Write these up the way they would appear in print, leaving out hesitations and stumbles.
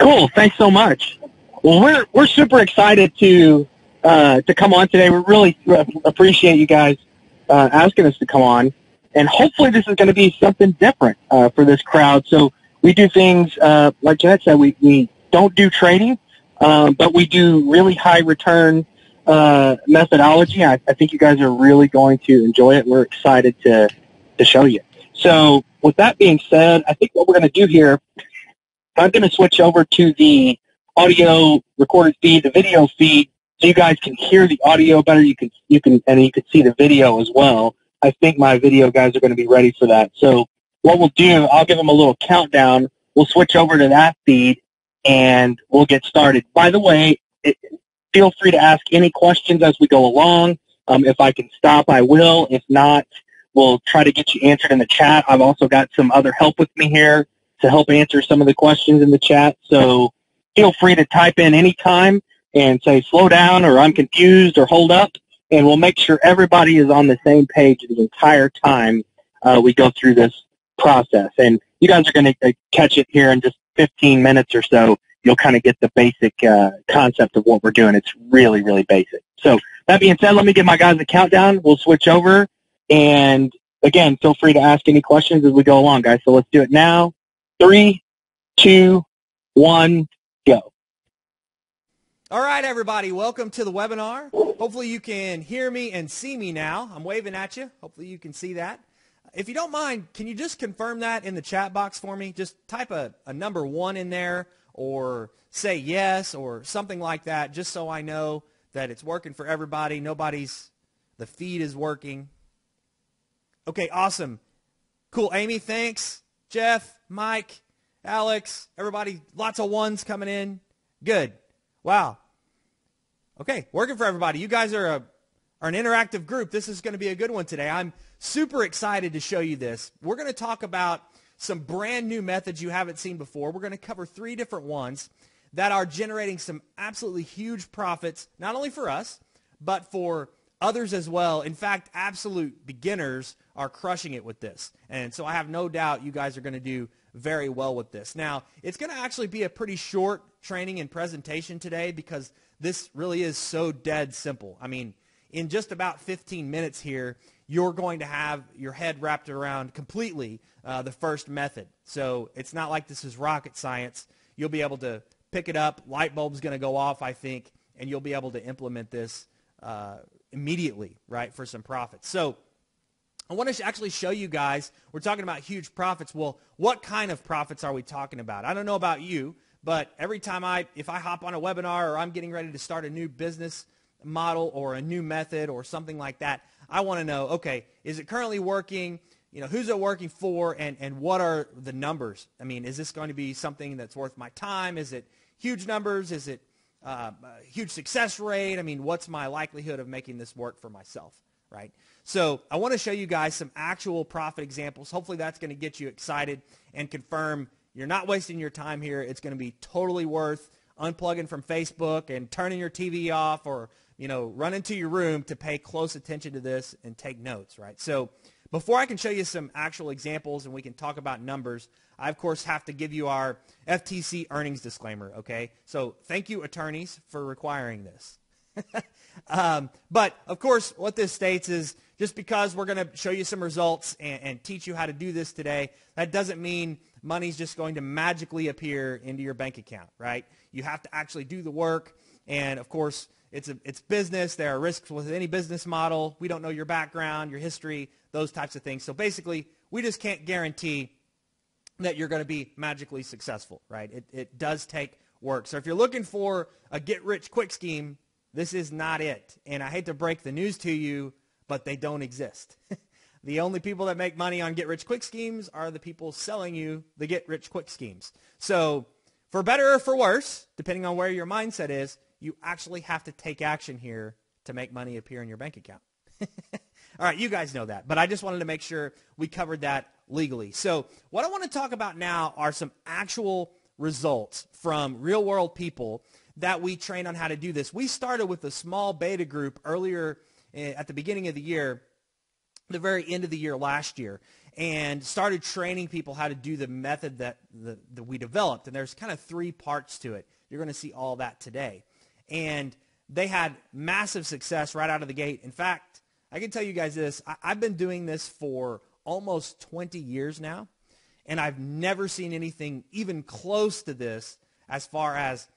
Cool. Thanks so much. Well, we're super excited to come on today. We really appreciate you guys asking us to come on, and hopefully this is going to be something different for this crowd. So we do things like Jeanette said. We don't do trading, but we do really high return methodology. I think you guys are really going to enjoy it. We're excited to show you. So with that being said, I think what we're going to do here, I'm going to switch over to the audio recorded feed, the video feed, so you guys can hear the audio better. You can see the video as well. I think my video guys are going to be ready for that. So what we'll do, I'll give them a little countdown. We'll switch over to that feed, and we'll get started. By the way, feel free to ask any questions as we go along. If I can stop, I will. If not, we'll try to get you answered in the chat. I've also got some other help with me here to help answer some of the questions in the chat. So feel free to type in anytime and say, slow down, or I'm confused, or hold up, and we'll make sure everybody is on the same page the entire time we go through this process. And you guys are going to catch it here in just 15 minutes or so. You'll kind of get the basic concept of what we're doing. It's really, really basic. So that being said, let me give my guys a countdown. We'll switch over. And, again, feel free to ask any questions as we go along, guys. So let's do it now. 3, 2, 1, go. All right, everybody, welcome to the webinar. Hopefully you can hear me and see me now. I'm waving at you. Hopefully you can see that. If you don't mind, can you just confirm that in the chat box for me? Just type a number 1 in there, or say yes, or something like that, just so I know that it's working for everybody. The feed is working. Okay, awesome. Cool, Amy, thanks. Jeff, Mike, Alex, everybody, lots of ones coming in. Good. Wow. Okay, working for everybody. You guys are an interactive group. This is going to be a good one today. I'm super excited to show you this. We're going to talk about some brand new methods you haven't seen before. We're going to cover 3 different ones that are generating some absolutely huge profits, not only for us, but for others as well. In fact, absolute beginners are crushing it with this. And so I have no doubt you guys are going to do very well with this. Now, it's going to actually be a pretty short training and presentation today because this really is so dead simple. I mean, in just about 15 minutes here, you're going to have your head wrapped around completely the first method. So it's not like this is rocket science. You'll be able to pick it up. Light bulb's going to go off, I think, and you'll be able to implement this immediately, right, for some profits. So I want to actually show you guys, we're talking about huge profits. Well, what kind of profits are we talking about? I don't know about you, but every time if I hop on a webinar or I'm getting ready to start a new business model or a new method or something like that, I want to know, okay, is it currently working? You know, who's it working for, and what are the numbers? I mean, is this going to be something that's worth my time? Is it huge numbers? Is it a huge success rate? I mean, what's my likelihood of making this work for myself, right? So I want to show you guys some actual profit examples. Hopefully that's going to get you excited and confirm you're not wasting your time here. It's going to be totally worth unplugging from Facebook and turning your TV off, or, you know, run into your room to pay close attention to this and take notes, right? So before I can show you some actual examples and we can talk about numbers, I, of course, have to give you our FTC earnings disclaimer, okay? So thank you, attorneys, for requiring this. But, of course, what this states is just because we're going to show you some results and teach you how to do this today, that doesn't mean money's just going to magically appear into your bank account, right? You have to actually do the work, and, of course, it's business. There are risks with any business model. We don't know your background, your history, those types of things. So basically, we just can't guarantee that you're going to be magically successful, right? It does take work. So if you're looking for a get-rich-quick scheme, this is not it. And I hate to break the news to you, but they don't exist. The only people that make money on get-rich-quick schemes are the people selling you the get-rich-quick schemes. So for better or for worse, depending on where your mindset is, you actually have to take action here to make money appear in your bank account. All right, you guys know that, but I just wanted to make sure we covered that legally. So what I want to talk about now are some actual results from real-world people that we train on how to do this. We started with a small beta group earlier at the beginning of the year, the very end of the year last year. and started training people how to do the method that we developed. And there's kind of 3 parts to it. You're going to see all that today. And they had massive success right out of the gate. In fact, I can tell you guys this. I've been doing this for almost 20 years now, and I've never seen anything even close to this as far as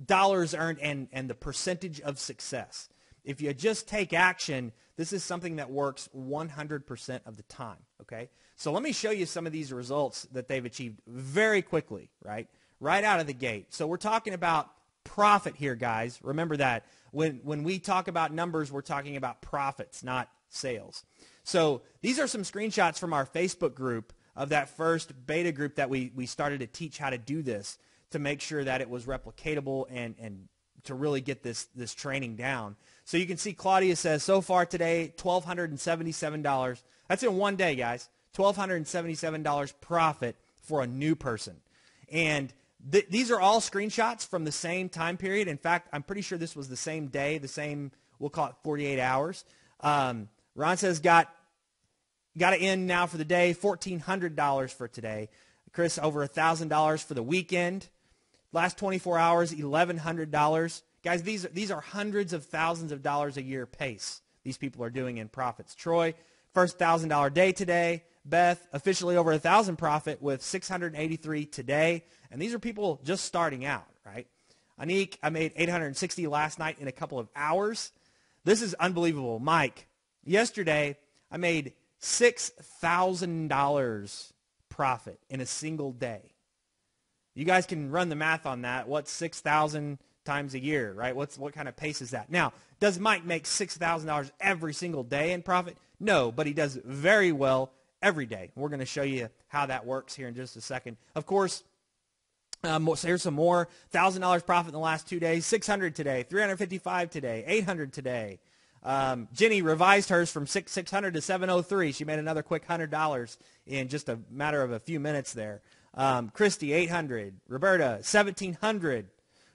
dollars earned and the percentage of success. If you just take action, this is something that works 100% of the time, okay? So let me show you some of these results that they've achieved very quickly, right out of the gate. So we're talking about profit here, guys. Remember that. When we talk about numbers, we're talking about profits, not sales. So these are some screenshots from our Facebook group of that first beta group that we started to teach how to do this to make sure that it was replicatable and to really get this training down. So you can see Claudia says, so far today, $1,277. That's in one day, guys. $1,277 profit for a new person. And these are all screenshots from the same time period. In fact, I'm pretty sure this was the same day, the same, we'll call it 48 hours. Ron says, got to end now for the day, $1,400 for today. Chris, over $1,000 for the weekend. Last 24 hours, $1,100. Guys, these are hundreds of thousands of dollars a year pace these people are doing in profits. Troy, first $1,000 day today. Beth, officially over 1,000 profit with 683 today. And these are people just starting out, right? Anik, I made 860 last night in a couple of hours. This is unbelievable. Mike, yesterday I made $6,000 profit in a single day. You guys can run the math on that. What's 6,000 times a year, right? What kind of pace is that? Now, does Mike make $6,000 every single day in profit? No, but he does very well every day. We're going to show you how that works here in just a second. Of course, so here's some more. $1,000 profit in the last 2 days, $600 today, $355 today, $800 today. Jenny revised hers from $600 to $703. She made another quick $100 in just a matter of a few minutes there. Christy, $800. Roberta, $1,700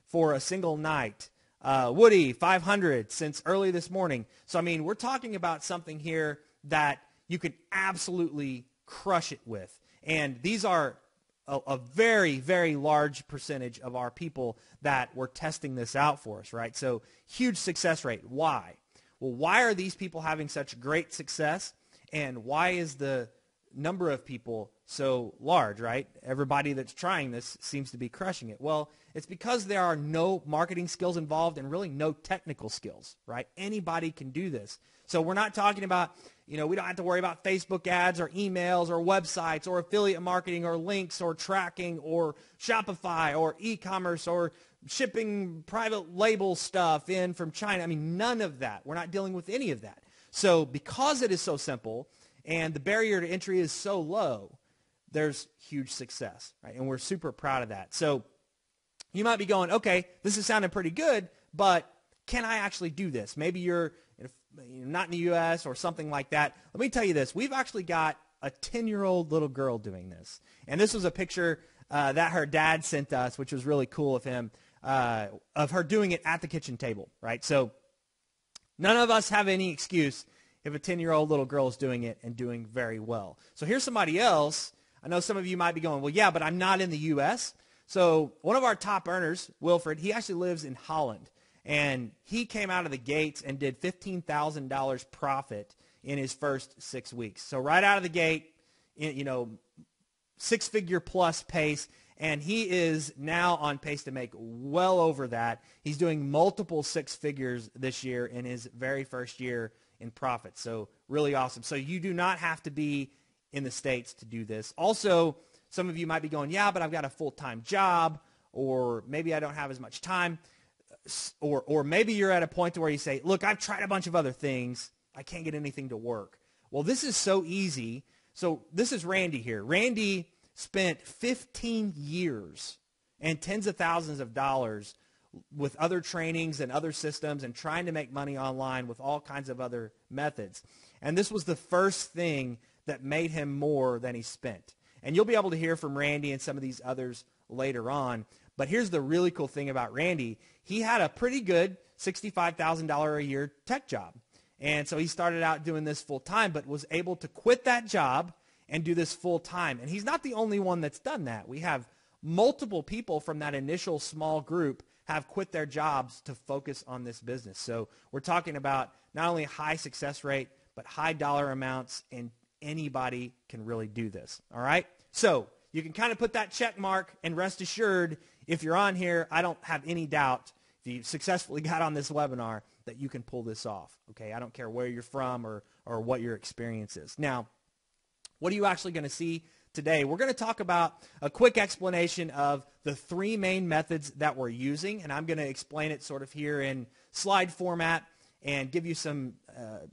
for a single night. Woody, $500 since early this morning. So, I mean, we're talking about something here that you can absolutely crush it with. And these are a very, very large percentage of our people that were testing this out for us, right? So, huge success rate. Why? Well, why are these people having such great success? And why is the number of people so large, right? Everybody that's trying this seems to be crushing it. Well, it's because there are no marketing skills involved and really no technical skills, right? Anybody can do this. So we're not talking about, we don't have to worry about Facebook ads or emails or websites or affiliate marketing or links or tracking or Shopify or e-commerce or shipping private label stuff in from China. I mean, none of that. We're not dealing with any of that. So because it is so simple and the barrier to entry is so low, there's huge success, right? And we're super proud of that. So you might be going, okay, this is sounding pretty good, but can I actually do this? Maybe you're not in the U.S. or something like that. Let me tell you this. We've actually got a 10-year-old little girl doing this. And this was a picture that her dad sent us, which was really cool of him, of her doing it at the kitchen table, right? So none of us have any excuse if a 10-year-old little girl is doing it and doing very well. So here's somebody else. I know some of you might be going, well, yeah, but I'm not in the U.S. So one of our top earners, Wilfred, he actually lives in Holland. And he came out of the gates and did $15,000 profit in his first 6 weeks. So right out of the gate, six-figure plus pace. And he is now on pace to make well over that. He's doing multiple six figures this year in his very first year in profit. So really awesome. So you do not have to be in the States to do this. Also, some of you might be going, yeah, but I've got a full-time job, or maybe I don't have as much time, or maybe you're at a point where you say, look, I've tried a bunch of other things. I can't get anything to work. Well, this is so easy. So this is Randy here. Randy spent 15 years and tens of thousands of dollars with other trainings and other systems and trying to make money online with all kinds of other methods. And this was the first thing that made him more than he spent. And you'll be able to hear from Randy and some of these others later on. But here's the really cool thing about Randy. He had a pretty good $65,000 a year tech job. And so he started out doing this full time, but was able to quit that job and do this full time. And he's not the only one that's done that. We have multiple people from that initial small group have quit their jobs to focus on this business. So we're talking about not only high success rate, but high dollar amounts, and anybody can really do this. All right? So you can kind of put that check mark, and rest assured, if you're on here, I don't have any doubt if you successfully got on this webinar that you can pull this off. Okay? I don't care where you're from or what your experience is. Now, what are you actually going to see today? We're going to talk about a quick explanation of the three main methods that we're using, and I'm going to explain it sort of here in slide format and give you some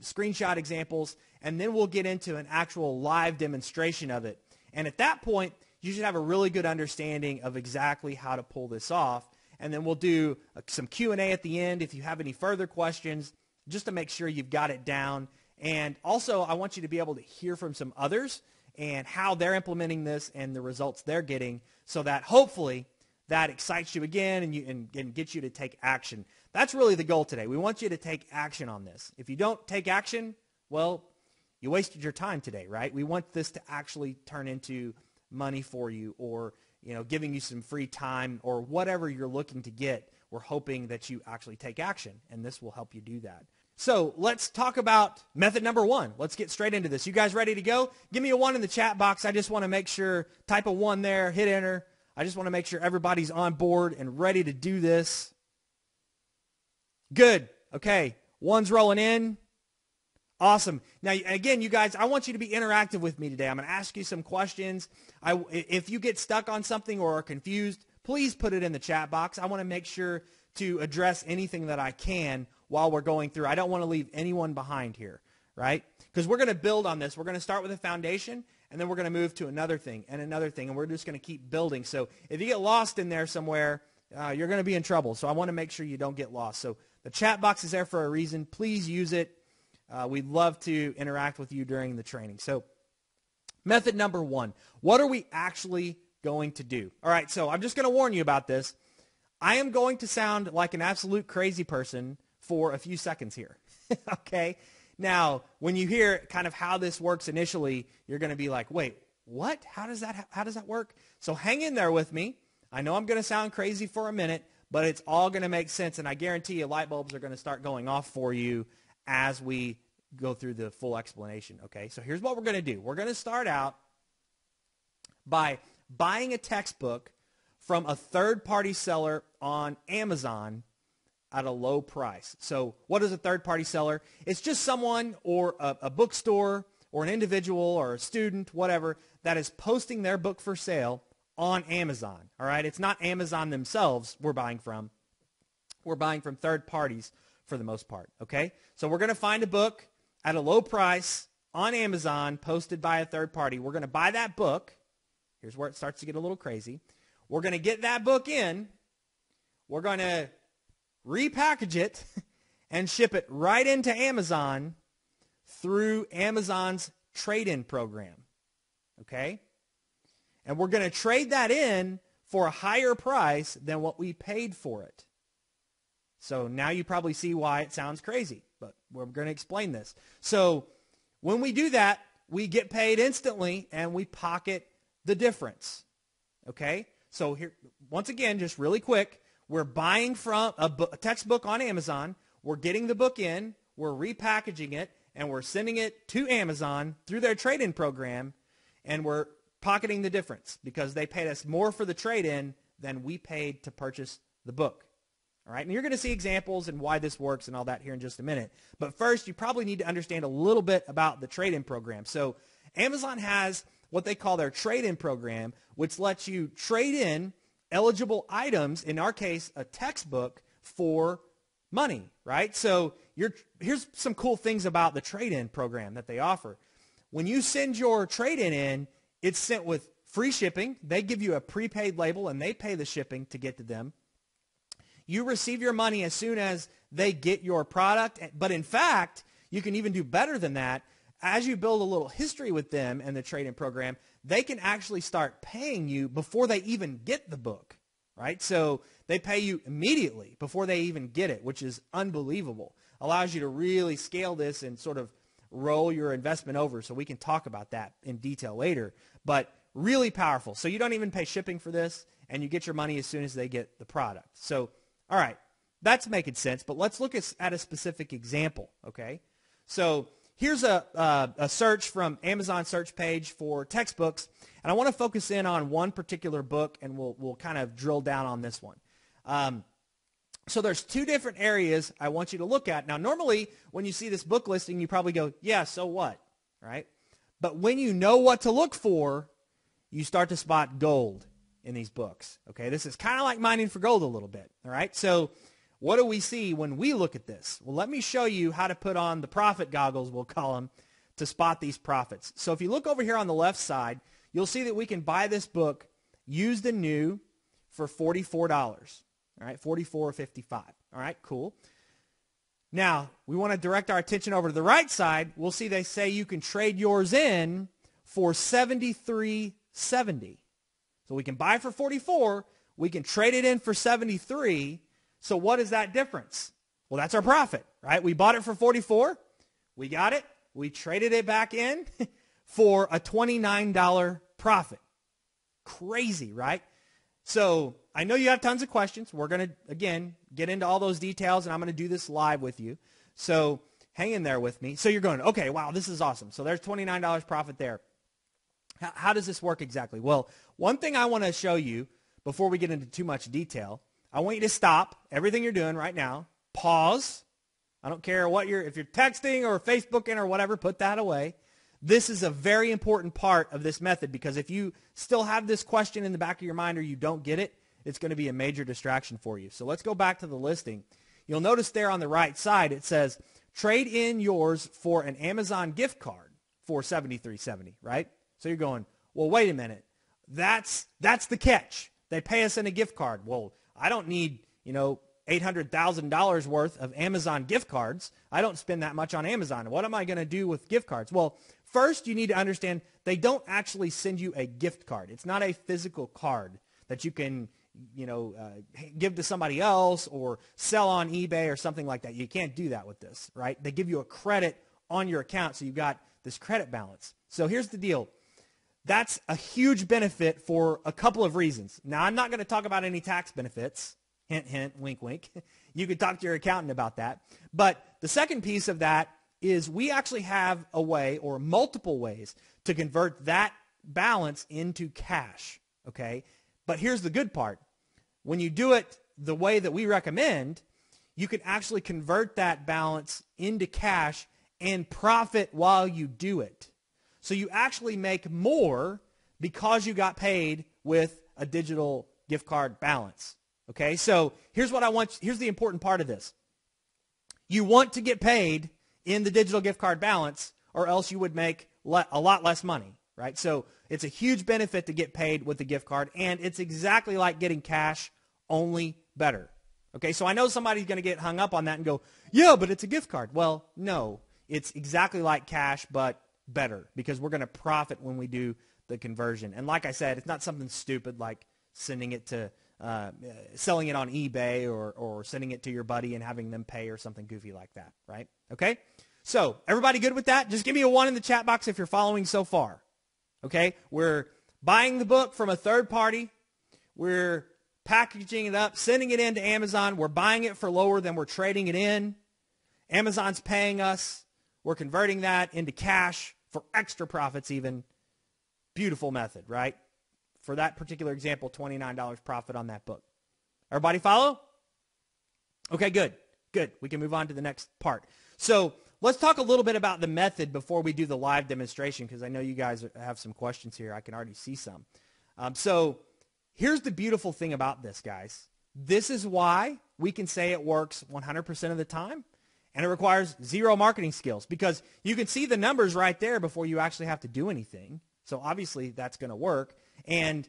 screenshot examples, and then we'll get into an actual live demonstration of it. And at that point, you should have a really good understanding of exactly how to pull this off, and then we'll do some Q&A at the end if you have any further questions, just to make sure you've got it down. And also, I want you to be able to hear from some others and how they're implementing this and the results they're getting, so that hopefully that excites you again and gets you to take action. That's really the goal today. We want you to take action on this. If you don't take action, well, you wasted your time today, right? We want this to actually turn into money for you, or giving you some free time, or whatever you're looking to get. We're hoping that you actually take action, and this will help you do that. So let's talk about method number one. Let's get straight into this. You guys ready to go? Give me a 1 in the chat box. I just want to make sure, type a 1 there, hit enter. I just want to make sure everybody's on board and ready to do this. Good. Okay. 1's rolling in. Awesome. Now, again, you guys, I want you to be interactive with me today. I'm going to ask you some questions. If you get stuck on something or are confused, please put it in the chat box. I want to make sure to address anything that I can while we're going through. I don't want to leave anyone behind here, right? Because we're going to build on this. We're going to start with a foundation, and then we're going to move to another thing, and we're just going to keep building. So if you get lost in there somewhere, you're going to be in trouble. So I want to make sure you don't get lost. So the chat box is there for a reason. Please use it. We'd love to interact with you during the training. So method number one, what are we actually going to do? All right, so I'm just going to warn you about this. I am going to sound like an absolute crazy person for a few seconds here, okay? Now, when you hear kind of how this works initially, you're going to be like, wait, what? How does that work? So hang in there with me. I know I'm going to sound crazy for a minute, but it's all going to make sense, and I guarantee you light bulbs are going to start going off for you as we go through the full explanation, okay? So here's what we're going to do. We're going to start out by buying a textbook from a third-party seller on Amazon at a low price. So what is a third-party seller? It's just someone or a bookstore or an individual or a student, whatever, that is posting their book for sale on Amazon, all right? It's not Amazon themselves we're buying from. We're buying from third parties for the most part, okay? So we're going to find a book at a low price on Amazon posted by a third party. We're going to buy that book. Here's where it starts to get a little crazy. We're going to get that book in. We're going to repackage it and ship it right into Amazon through Amazon's trade-in program, okay? And we're going to trade that in for a higher price than what we paid for it. So now you probably see why it sounds crazy, but we're going to explain this. So when we do that, we get paid instantly and we pocket the difference, okay? So here, once again, just really quick, we're buying from a textbook on Amazon, we're getting the book in, we're repackaging it, and we're sending it to Amazon through their trade-in program, and we're pocketing the difference because they paid us more for the trade-in than we paid to purchase the book. All right, and you're going to see examples and why this works and all that here in just a minute. But first, you probably need to understand a little bit about the trade-in program. So Amazon has what they call their trade-in program, which lets you trade in eligible items, in our case, a textbook, for money, right? So here's some cool things about the trade-in program that they offer. When you send your trade-in in, it's sent with free shipping. They give you a prepaid label, and they pay the shipping to get to them. You receive your money as soon as they get your product. But in fact, you can even do better than that. As you build a little history with them and the trade-in program, they can actually start paying you before they even get the book, right? So they pay you immediately before they even get it, which is unbelievable. Allows you to really scale this and sort of roll your investment over, so we can talk about that in detail later. But really powerful. So you don't even pay shipping for this, and you get your money as soon as they get the product. So, all right, that's making sense. But let's look at a specific example, okay? So here's a search from Amazon search page for textbooks, and I want to focus in on one particular book, and we'll kind of drill down on this one. So there's two different areas I want you to look at. Now, normally when you see this book listing, you probably go, yeah, so what, right? But when you know what to look for, you start to spot gold in these books, okay? This is kind of like mining for gold a little bit, all right? So what do we see when we look at this? Well, let me show you how to put on the profit goggles, we'll call them, to spot these profits. So if you look over here on the left side, you'll see that we can buy this book used and new for $44, all right, $44.55, all right, cool. Now, we want to direct our attention over to the right side. We'll see they say you can trade yours in for $73.70. So we can buy for 44, we can trade it in for 73. So what is that difference? Well, that's our profit, right? We bought it for 44, we got it, we traded it back in for a $29 profit. Crazy, right? So I know you have tons of questions. We're going to, again, get into all those details, and I'm going to do this live with you. So hang in there with me. So you're going, okay, wow, this is awesome. So there's $29 profit there. How does this work exactly? Well, one thing I want to show you before we get into too much detail, I want you to stop everything you're doing right now. Pause. I don't care what if you're texting or Facebooking or whatever, put that away. This is a very important part of this method, because if you still have this question in the back of your mind or you don't get it, it's going to be a major distraction for you. So let's go back to the listing. You'll notice there on the right side it says, trade in yours for an Amazon gift card for $73.70, right? So you're going, well, wait a minute. That's the catch. They pay us in a gift card. Well, I don't need, $800,000 worth of Amazon gift cards. I don't spend that much on Amazon. What am I going to do with gift cards? Well, first you need to understand they don't actually send you a gift card. It's not a physical card that you can, give to somebody else or sell on eBay or something like that. You can't do that with this, right? They give you a credit on your account, so you've got this credit balance. So here's the deal. That's a huge benefit for a couple of reasons. Now, I'm not going to talk about any tax benefits. Hint, hint, wink, wink. You could talk to your accountant about that. But the second piece of that is we actually have a way, or multiple ways, to convert that balance into cash, okay? But here's the good part. When you do it the way that we recommend, you can actually convert that balance into cash and profit while you do it. So you actually make more because you got paid with a digital gift card balance. Okay, so here's the important part of this. You want to get paid in the digital gift card balance, or else you would make a lot less money, right? So it's a huge benefit to get paid with the gift card, and it's exactly like getting cash, only better. Okay, so I know somebody's going to get hung up on that and go, yeah, but it's a gift card. Well, no, it's exactly like cash, but better, because we're going to profit when we do the conversion. And like I said, it's not something stupid like sending it to selling it on eBay or sending it to your buddy and having them pay or something goofy like that, right? Okay? So everybody good with that? Just give me a 1 in the chat box if you're following so far. Okay? We're buying the book from a third party. We're packaging it up, sending it into Amazon. We're buying it for lower than we're trading it in. Amazon's paying us. We're converting that into cash for extra profits even. Beautiful method, right? For that particular example, $29 profit on that book. Everybody follow? Okay, good. Good. We can move on to the next part. So let's talk a little bit about the method before we do the live demonstration, because I know you guys have some questions here. I can already see some. So here's the beautiful thing about this, guys. This is why we can say it works 100% of the time, and it requires zero marketing skills, because you can see the numbers right there before you actually have to do anything. So obviously that's going to work. And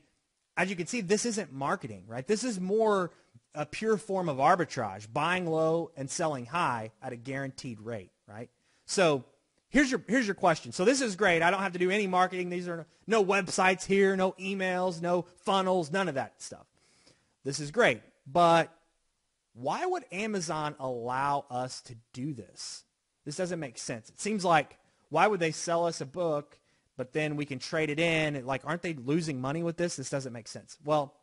as you can see, this isn't marketing, right? This is more a pure form of arbitrage, buying low and selling high at a guaranteed rate, right? So here's your question. So this is great. I don't have to do any marketing. These are no websites here, no emails, no funnels, none of that stuff. This is great. But why would Amazon allow us to do this? This doesn't make sense. It seems like why would they sell us a book, but then we can trade it in? Like, aren't they losing money with this? This doesn't make sense. Well,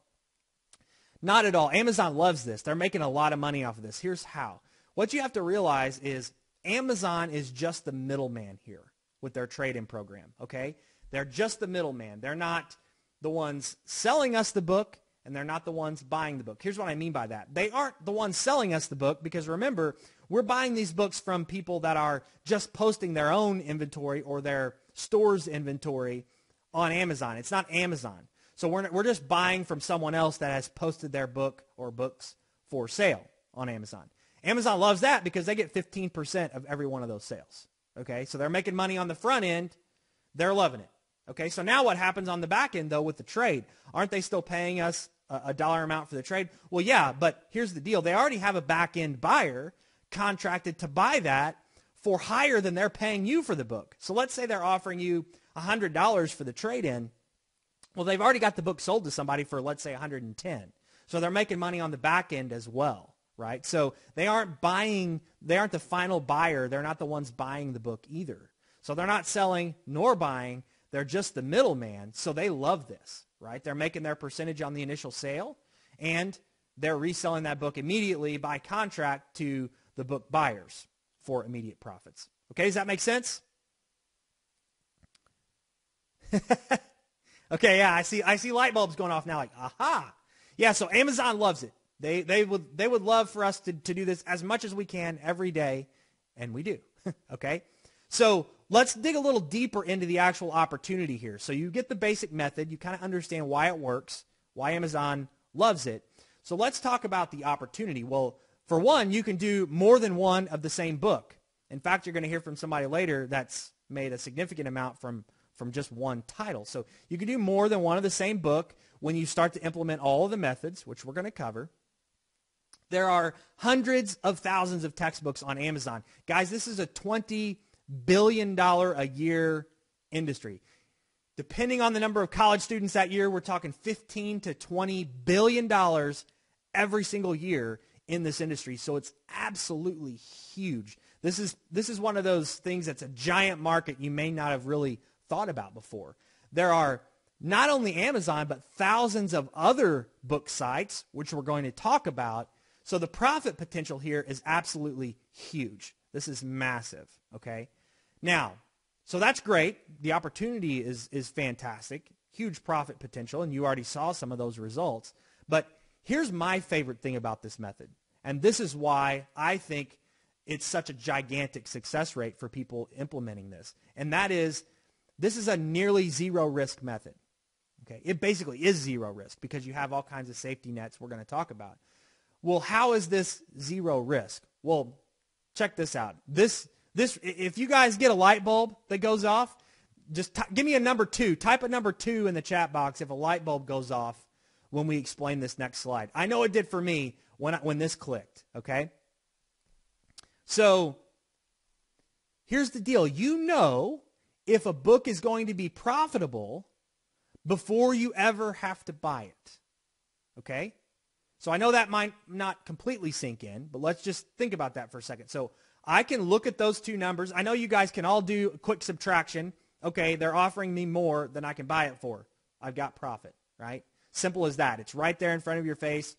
not at all. Amazon loves this. They're making a lot of money off of this. Here's how. What you have to realize is Amazon is just the middleman here with their trade-in program, okay? They're just the middleman. They're not the ones selling us the book, and they're not the ones buying the book. Here's what I mean by that. They aren't the ones selling us the book because, remember, we're buying these books from people that are just posting their own inventory or their store's inventory on Amazon. It's not Amazon. So we're just buying from someone else that has posted their book or books for sale on Amazon. Amazon loves that because they get 15% of every one of those sales. Okay, so they're making money on the front end. They're loving it. Okay, so now what happens on the back end, though, with the trade? Aren't they still paying us a dollar amount for the trade? Well, yeah, but here's the deal. They already have a back-end buyer contracted to buy that for higher than they're paying you for the book. So let's say they're offering you $100 for the trade-in. Well, they've already got the book sold to somebody for, let's say, $110. So they're making money on the back end as well, right? So they aren't the final buyer. They're not the ones buying the book either. So they're not selling nor buying. They're just the middleman. So they love this, right? They're making their percentage on the initial sale, and they're reselling that book immediately by contract to the book buyers for immediate profits. Okay, does that make sense? Okay, yeah, I see light bulbs going off now like, aha. Yeah, so Amazon loves it. They would love for us to do this as much as we can every day, and we do. Okay? So let's dig a little deeper into the actual opportunity here. So you get the basic method. You kind of understand why it works, why Amazon loves it. So let's talk about the opportunity. Well, for one, you can do more than one of the same book. In fact, you're going to hear from somebody later that's made a significant amount from just one title. So you can do more than one of the same book when you start to implement all of the methods, which we're going to cover. There are hundreds of thousands of textbooks on Amazon. Guys, this is a $20 billion a year industry. Depending on the number of college students that year, we're talking $15 to $20 billion every single year in this industry. So it's absolutely huge. This is one of those things that's a giant market you may not have really thought about before. There are not only Amazon, but thousands of other book sites, which we're going to talk about. So the profit potential here is absolutely huge. This is massive, okay? Now, so that's great. The opportunity is fantastic. Huge profit potential, and you already saw some of those results. But here's my favorite thing about this method, and this is why I think it's such a gigantic success rate for people implementing this, and that is this is a nearly zero risk method. Okay, it basically is zero risk because you have all kinds of safety nets we're going to talk about. Well, how is this zero risk? Well, check this out. This if you guys get a light bulb that goes off, just give me a number 2. Type a number 2 in the chat box if a light bulb goes off when we explain this next slide. I know it did for me when this clicked, okay? So here's the deal. You know if a book is going to be profitable before you ever have to buy it, okay? So I know that might not completely sink in, but let's just think about that for a second. So I can look at those two numbers. I know you guys can all do a quick subtraction. Okay, they're offering me more than I can buy it for. I've got profit, right? Simple as that. It's right there in front of your face.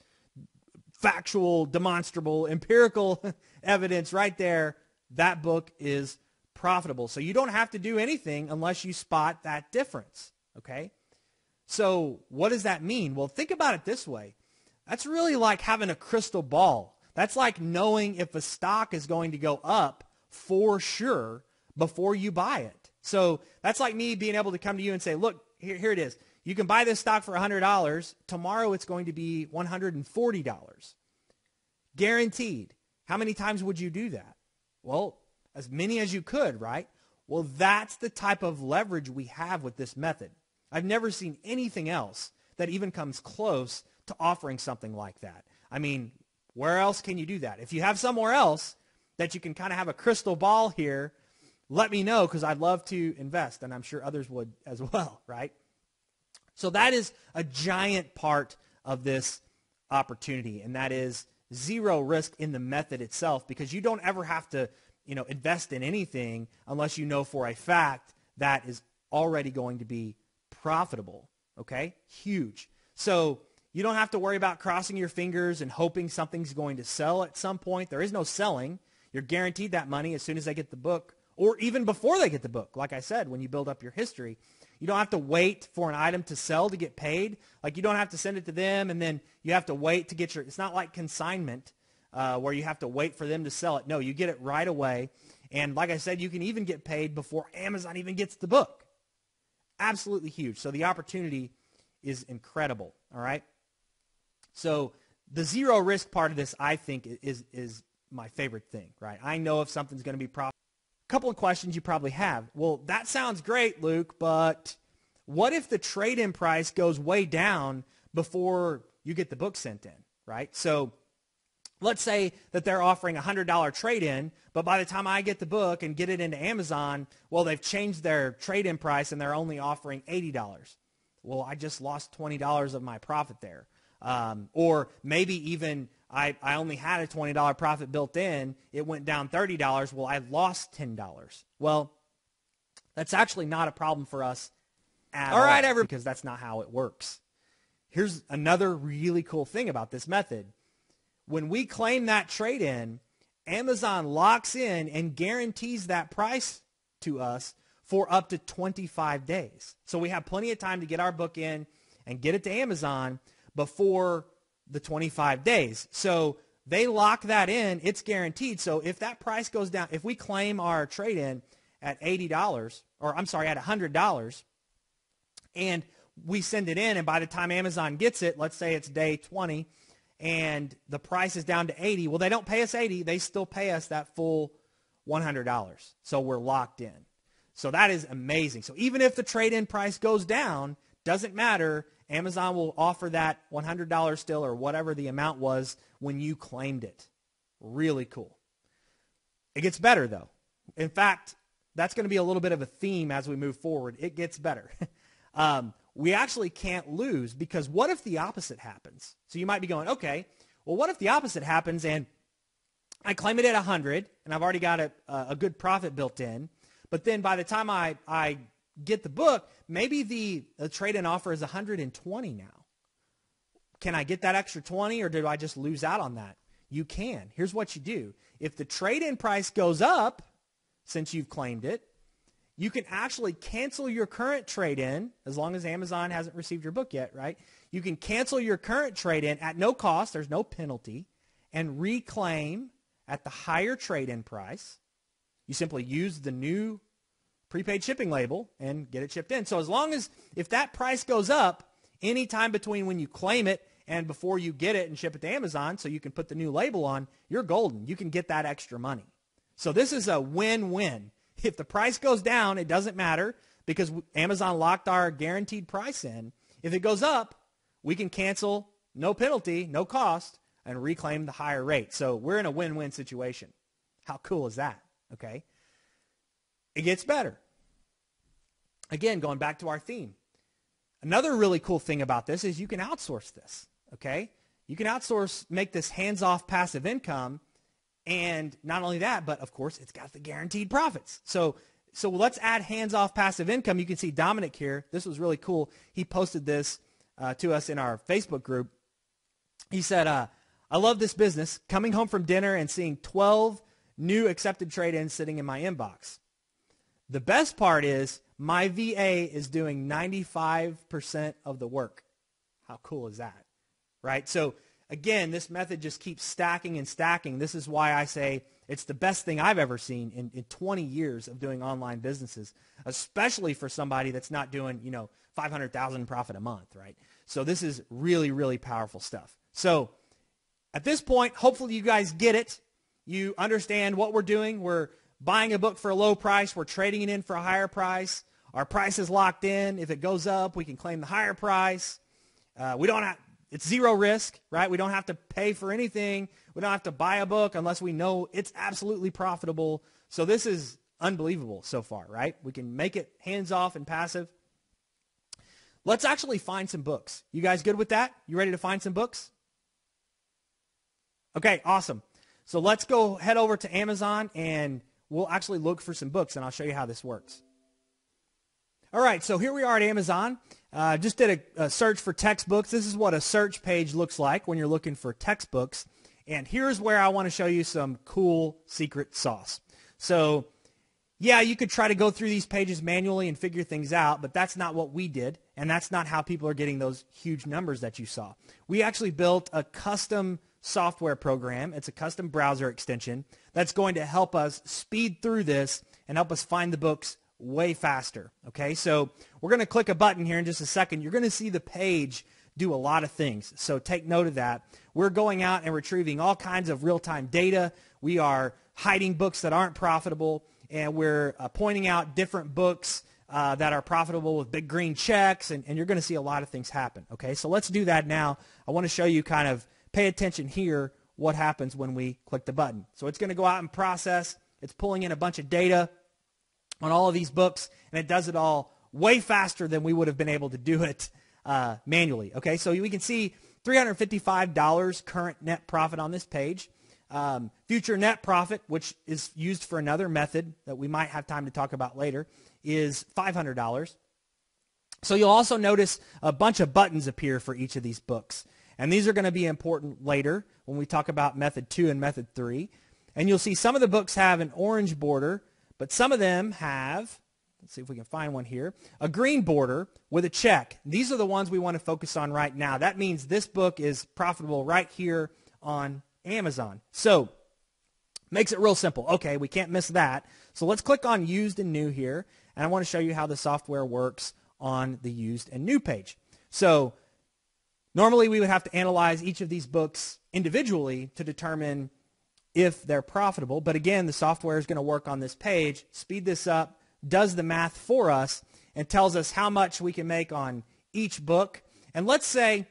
Factual, demonstrable, empirical evidence right there. That book is profitable. So you don't have to do anything unless you spot that difference, okay? So what does that mean? Well, think about it this way. That's really like having a crystal ball. That's like knowing if a stock is going to go up for sure before you buy it. So that's like me being able to come to you and say, look, here it is. You can buy this stock for $100. Tomorrow it's going to be $140. Guaranteed. How many times would you do that? Well, as many as you could, right? Well, that's the type of leverage we have with this method. I've never seen anything else that even comes close to offering something like that. I mean, where else can you do that? If you have somewhere else that you can kind of have a crystal ball here, let me know because I'd love to invest, and I'm sure others would as well, right? So that is a giant part of this opportunity, and that is zero risk in the method itself because you don't ever have to invest in anything unless you know for a fact that is already going to be profitable. Okay? Huge. So you don't have to worry about crossing your fingers and hoping something's going to sell at some point. There is no selling. You're guaranteed that money as soon as they get the book, or even before they get the book. Like I said, when you build up your history, you don't have to wait for an item to sell to get paid. Like, you don't have to send it to them and then you have to wait to get it's not like consignment where you have to wait for them to sell it. No, you get it right away. And like I said, you can even get paid before Amazon even gets the book. Absolutely huge. So the opportunity is incredible. All right. So the zero risk part of this, I think, is my favorite thing, right? I know if something's going to be profitable. A couple of questions you probably have. Well, that sounds great, Luke, but what if the trade-in price goes way down before you get the book sent in, right? So let's say that they're offering a $100 trade-in, but by the time I get the book and get it into Amazon, well, they've changed their trade-in price and they're only offering $80. Well, I just lost $20 of my profit there. Or maybe even I only had a $20 profit built in. It went down $30. Well, I lost $10. Well, that's actually not a problem for us at all, because that's not how it works. Here's another really cool thing about this method. When we claim that trade-in, Amazon locks in and guarantees that price to us for up to 25 days. So we have plenty of time to get our book in and get it to Amazon before the 25 days. So they lock that in. It's guaranteed. So if that price goes down, if we claim our trade-in at $80, or I'm sorry, at $100, and we send it in, and by the time Amazon gets it, let's say it's day 20, and the price is down to $80, well, they don't pay us $80. They still pay us that full $100. So we're locked in. So that is amazing. So even if the trade-in price goes down, doesn't matter. Amazon will offer that $100 still, or whatever the amount was when you claimed it. Really cool. It gets better, though. In fact, that's going to be a little bit of a theme as we move forward. It gets better. We actually can't lose, because what if the opposite happens? So you might be going, okay, well, what if the opposite happens and I claim it at 100 and I've already got a good profit built in, but then by the time I get the book, maybe the trade-in offer is 120 now. Can I get that extra 20, or do I just lose out on that? You can. Here's what you do. If the trade-in price goes up, since you've claimed it, you can actually cancel your current trade-in, as long as Amazon hasn't received your book yet, right? You can cancel your current trade-in at no cost, there's no penalty, and reclaim at the higher trade-in price. You simply use the new prepaid shipping label and get it shipped in. So as long as, if that price goes up anytime between when you claim it and before you get it and ship it to Amazon, so you can put the new label on, you're golden. You can get that extra money. So this is a win-win. If the price goes down, it doesn't matter, because Amazon locked our guaranteed price in. If it goes up, we can cancel, no penalty, no cost, and reclaim the higher rate. So we're in a win-win situation. How cool is that? Okay. It gets better. Again, going back to our theme. Another really cool thing about this is you can outsource this. Okay. You can outsource, make this hands-off passive income. And not only that, but of course, it's got the guaranteed profits. So let's add hands-off passive income. You can see Dominic here. This was really cool. He posted this to us in our Facebook group. He said, I love this business. Coming home from dinner and seeing 12 new accepted trade-ins sitting in my inbox. The best part is my VA is doing 95% of the work. How cool is that? Right? So again, this method just keeps stacking and stacking. This is why I say it's the best thing I've ever seen in 20 years of doing online businesses, especially for somebody that's not doing, $500,000 profit a month, right? So this is really, really powerful stuff. So at this point, hopefully you guys get it. You understand what we're doing. We're buying a book for a low price. We're trading it in for a higher price. Our price is locked in. If it goes up, we can claim the higher price. It's zero risk, right? We don't have to pay for anything. We don't have to buy a book unless we know it's absolutely profitable. So this is unbelievable so far, right? We can make it hands-off and passive. Let's actually find some books. You guys good with that? You ready to find some books? Okay, awesome. So let's go head over to Amazon, and we'll actually look for some books, and I'll show you how this works. All right, so here we are at Amazon. Just did a search for textbooks. This is what a search page looks like when you're looking for textbooks. And here's where I want to show you some cool secret sauce. So, yeah, you could try to go through these pages manually and figure things out, but that's not what we did, and that's not how people are getting those huge numbers that you saw. We actually built a custom software program. It's a custom browser extension that's going to help us speed through this and help us find the books way faster. Okay, so we're going to click a button here in just a second. You're going to see the page do a lot of things, so take note of that. We're going out and retrieving all kinds of real-time data. We are hiding books that aren't profitable, and we're pointing out different books that are profitable with big green checks, and you're going to see a lot of things happen. Okay, so let's do that now. I want to show you kind of, pay attention here, what happens when we click the button. So it's going to go out and process. It's pulling in a bunch of data on all of these books, and it does it all way faster than we would have been able to do it manually. Okay, so we can see $355 current net profit on this page. Future net profit, which is used for another method that we might have time to talk about later, is $500. So you'll also notice a bunch of buttons appear for each of these books. And these are going to be important later when we talk about method 2 and method 3. And you'll see some of the books have an orange border, but some of them have, let's see if we can find one here, a green border with a check. These are the ones we want to focus on right now. That means this book is profitable right here on Amazon. So, makes it real simple. Okay, we can't miss that. So let's click on used and new here, and I want to show you how the software works on the used and new page. So, normally we would have to analyze each of these books individually to determine if they're profitable, but again, the software is going to work on this page, speed this up, does the math for us, and tells us how much we can make on each book. And let's say,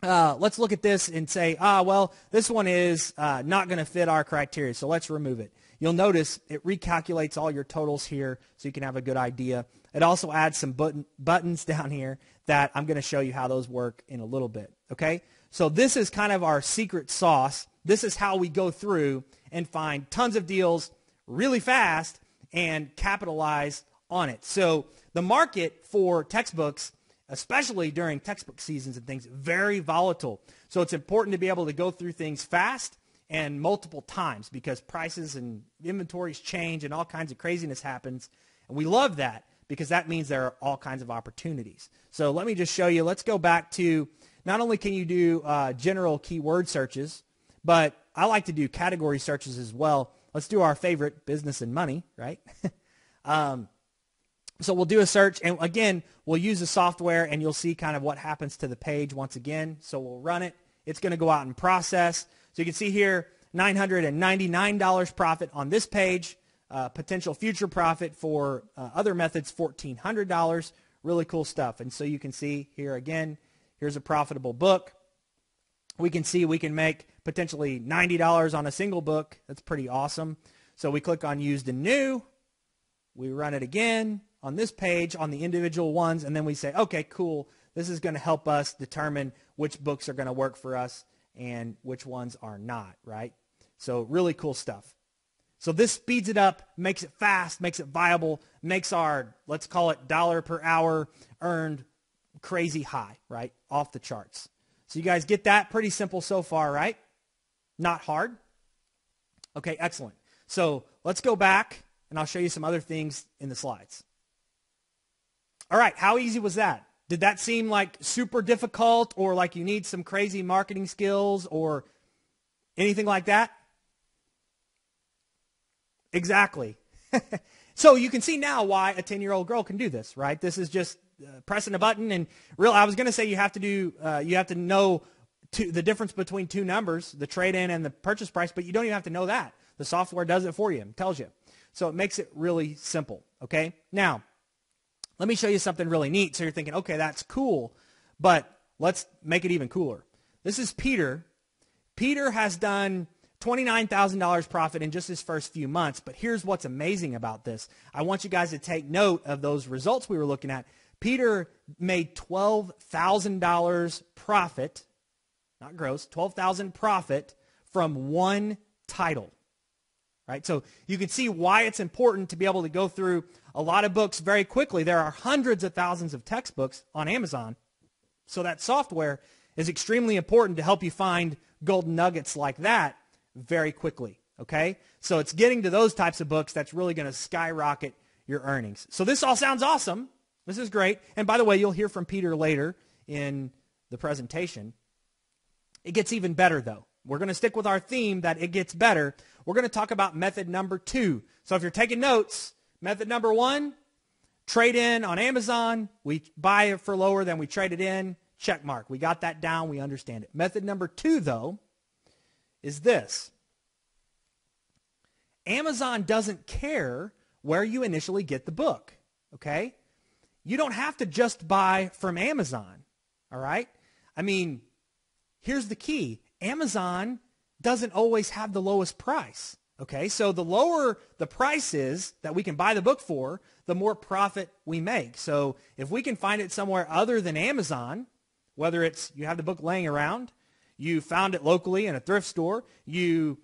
let's look at this and say, well, this one is not going to fit our criteria, so let's remove it. You'll notice it recalculates all your totals here so you can have a good idea. It also adds some buttons down here that I'm going to show you how those work in a little bit. Okay, so this is kind of our secret sauce. This is how we go through and find tons of deals really fast and capitalize on it. So the market for textbooks, especially during textbook seasons and things, very volatile. So it's important to be able to go through things fast and multiple times because prices and inventories change and all kinds of craziness happens. And we love that because that means there are all kinds of opportunities. So let me just show you. Let's go back to, not only can you do general keyword searches, but I like to do category searches as well. Let's do our favorite, business and money, right? So we'll do a search, and again, we'll use the software, and you'll see kind of what happens to the page once again. So we'll run it. It's going to go out and process. So you can see here, $999 profit on this page. Potential future profit for other methods, $1,400. Really cool stuff. And so you can see here again, here's a profitable book. We can see we can make potentially $90 on a single book. That's pretty awesome. So we click on used and new. We run it again on this page on the individual ones, and then we say, okay, cool. This is going to help us determine which books are going to work for us and which ones are not, right? So really cool stuff. So this speeds it up, makes it fast, makes it viable, makes our, let's call it dollar per hour earned crazy high, right? Off the charts. So you guys get that? Pretty simple so far, right? Not hard. Okay, excellent. So let's go back, and I'll show you some other things in the slides. All right, how easy was that? Did that seem like super difficult or like you need some crazy marketing skills or anything like that? Exactly. So you can see now why a 10-year-old girl can do this, right? This is just pressing a button, and I was going to say you have to know the difference between two numbers, the trade-in and the purchase price, but you don't even have to know that. The software does it for you and tells you. So it makes it really simple, okay? Now, let me show you something really neat. So you're thinking, okay, that's cool, but let's make it even cooler. This is Peter. Peter has done $29,000 profit in just his first few months, but here's what's amazing about this. I want you guys to take note of those results we were looking at. Peter made $12,000 profit, not gross, $12,000 profit from one title. right? So you can see why it's important to be able to go through a lot of books very quickly. There are hundreds of thousands of textbooks on Amazon. So that software is extremely important to help you find golden nuggets like that very quickly, okay? So it's getting to those types of books that's really going to skyrocket your earnings. So this all sounds awesome. This is great. And by the way, you'll hear from Peter later in the presentation. It gets even better, though. We're going to stick with our theme that it gets better. We're going to talk about method number 2. So if you're taking notes, method number 1, trade in on Amazon. We buy it for lower than we trade it in. Check mark. We got that down. We understand it. Method number 2, though, is this. Amazon doesn't care where you initially get the book, okay? You don't have to just buy from Amazon, all right? I mean, here's the key. Amazon doesn't always have the lowest price, okay? So the lower the price is that we can buy the book for, the more profit we make. So if we can find it somewhere other than Amazon, whether it's you have the book laying around, you found it locally in a thrift store, you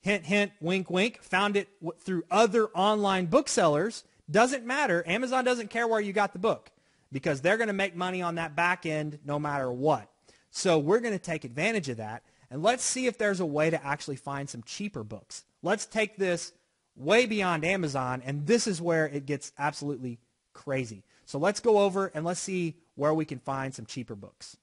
hint, hint, wink, wink, found it through other online booksellers, doesn't matter. Amazon doesn't care where you got the book because they're going to make money on that back end no matter what. So we're going to take advantage of that, and let's see if there's a way to actually find some cheaper books. Let's take this way beyond Amazon, and this is where it gets absolutely crazy. So let's go over and let's see where we can find some cheaper books.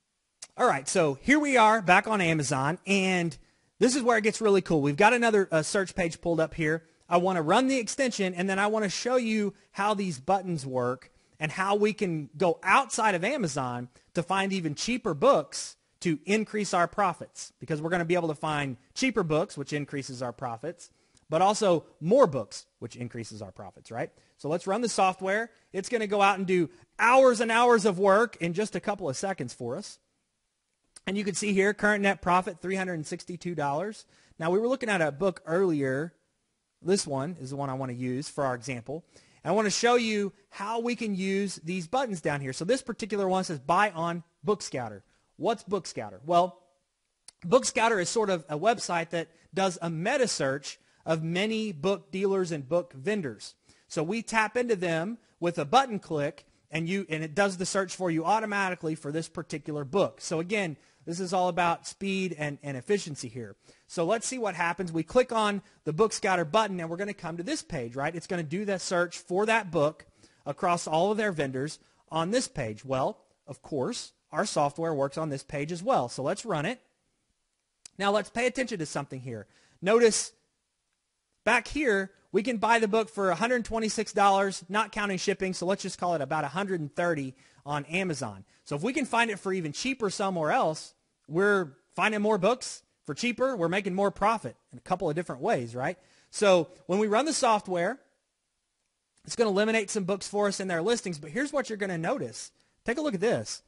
All right, so here we are back on Amazon, and this is where it gets really cool. We've got another search page pulled up here. I want to run the extension, and then I want to show you how these buttons work and how we can go outside of Amazon to find even cheaper books to increase our profits, because we're going to be able to find cheaper books, which increases our profits, but also more books, which increases our profits, right? So let's run the software. It's going to go out and do hours and hours of work in just a couple of seconds for us. And you can see here, current net profit, $362. Now, we were looking at a book earlier. This one is the one I want to use for our example. And I want to show you how we can use these buttons down here. So this particular one says buy on BookScouter. What's BookScouter? Well, BookScouter is sort of a website that does a meta search of many book dealers and book vendors. So we tap into them with a button click, and it does the search for you automatically for this particular book. So again, this is all about speed and efficiency here. So let's see what happens. We click on the BookScouter button, and we're going to come to this page, right? It's going to do that search for that book across all of their vendors on this page. Well, of course, our software works on this page as well. So let's run it. Now let's pay attention to something here. Notice back here, we can buy the book for $126, not counting shipping, so let's just call it about $130 on Amazon. So if we can find it for even cheaper somewhere else, we're finding more books for cheaper. We're making more profit in a couple of different ways, right? So when we run the software, it's going to eliminate some books for us in their listings, but here's what you're going to notice. Take a look at this.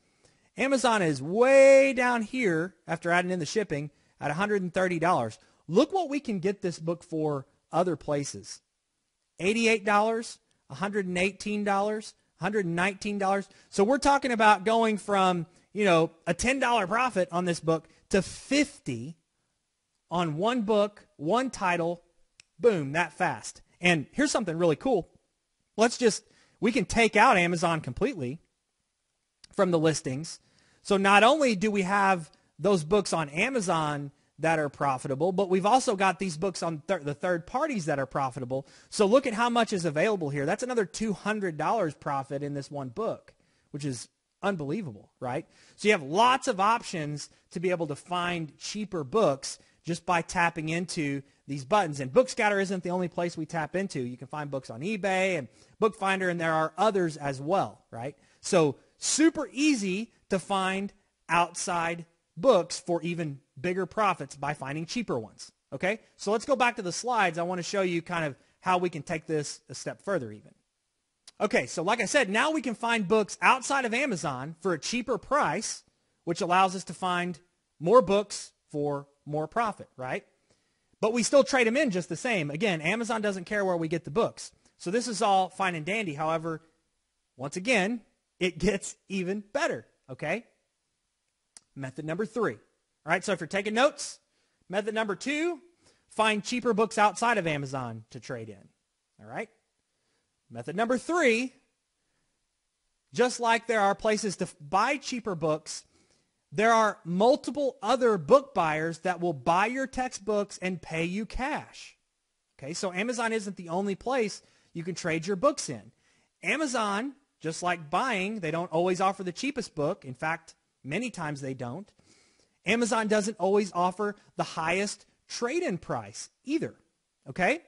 Amazon is way down here after adding in the shipping at $130. Look what we can get this book for other places. $88, $118, $119. So we're talking about going from, a $10 profit on this book to $50 on one book, one title, boom, that fast. And here's something really cool. We can take out Amazon completely from the listings. So not only do we have those books on Amazon that are profitable, but we've also got these books on the third parties that are profitable. So look at how much is available here. That's another $200 profit in this one book, which is unbelievable, right? So you have lots of options to be able to find cheaper books just by tapping into these buttons. And BookScouter isn't the only place we tap into. You can find books on eBay and Bookfinder, and there are others as well, right? So super easy to find outside books for even bigger profits by finding cheaper ones, okay? So let's go back to the slides. I want to show you kind of how we can take this a step further even. Okay, so like I said, now we can find books outside of Amazon for a cheaper price, which allows us to find more books for more profit, right? But we still trade them in just the same. Again, Amazon doesn't care where we get the books. So this is all fine and dandy. However, once again, it gets even better, okay? Method number 3. All right, so if you're taking notes, method number 2, find cheaper books outside of Amazon to trade in. All right? Method number 3, just like there are places to buy cheaper books, there are multiple other book buyers that will buy your textbooks and pay you cash. Okay, so Amazon isn't the only place you can trade your books in. Amazon, just like buying, they don't always offer the cheapest book. In fact, many times they don't. Amazon doesn't always offer the highest trade-in price either. Okay?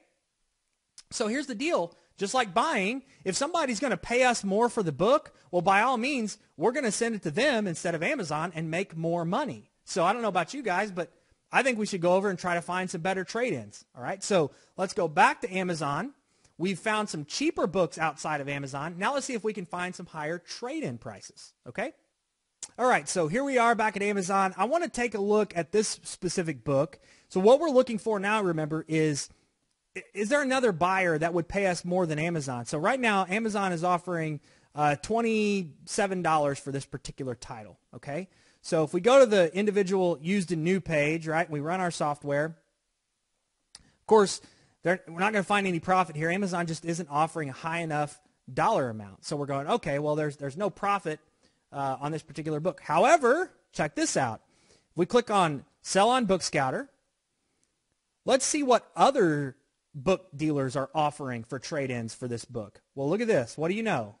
So here's the deal. Just like buying, if somebody's going to pay us more for the book, well, by all means, we're going to send it to them instead of Amazon and make more money. So I don't know about you guys, but I think we should go over and try to find some better trade-ins. All right, so let's go back to Amazon. We've found some cheaper books outside of Amazon. Now let's see if we can find some higher trade-in prices, okay? All right, so here we are back at Amazon. I want to take a look at this specific book. So what we're looking for now, remember, is there another buyer that would pay us more than Amazon? So right now, Amazon is offering $27 for this particular title, okay? So if we go to the individual used and new page, right, we run our software. Of course, we're not going to find any profit here. Amazon just isn't offering a high enough dollar amount. So we're going, okay, well, there's no profit on this particular book. However, check this out. If we click on Sell on Book Scouter, let's see what other book dealers are offering for trade-ins for this book. Well, look at this. What do you know?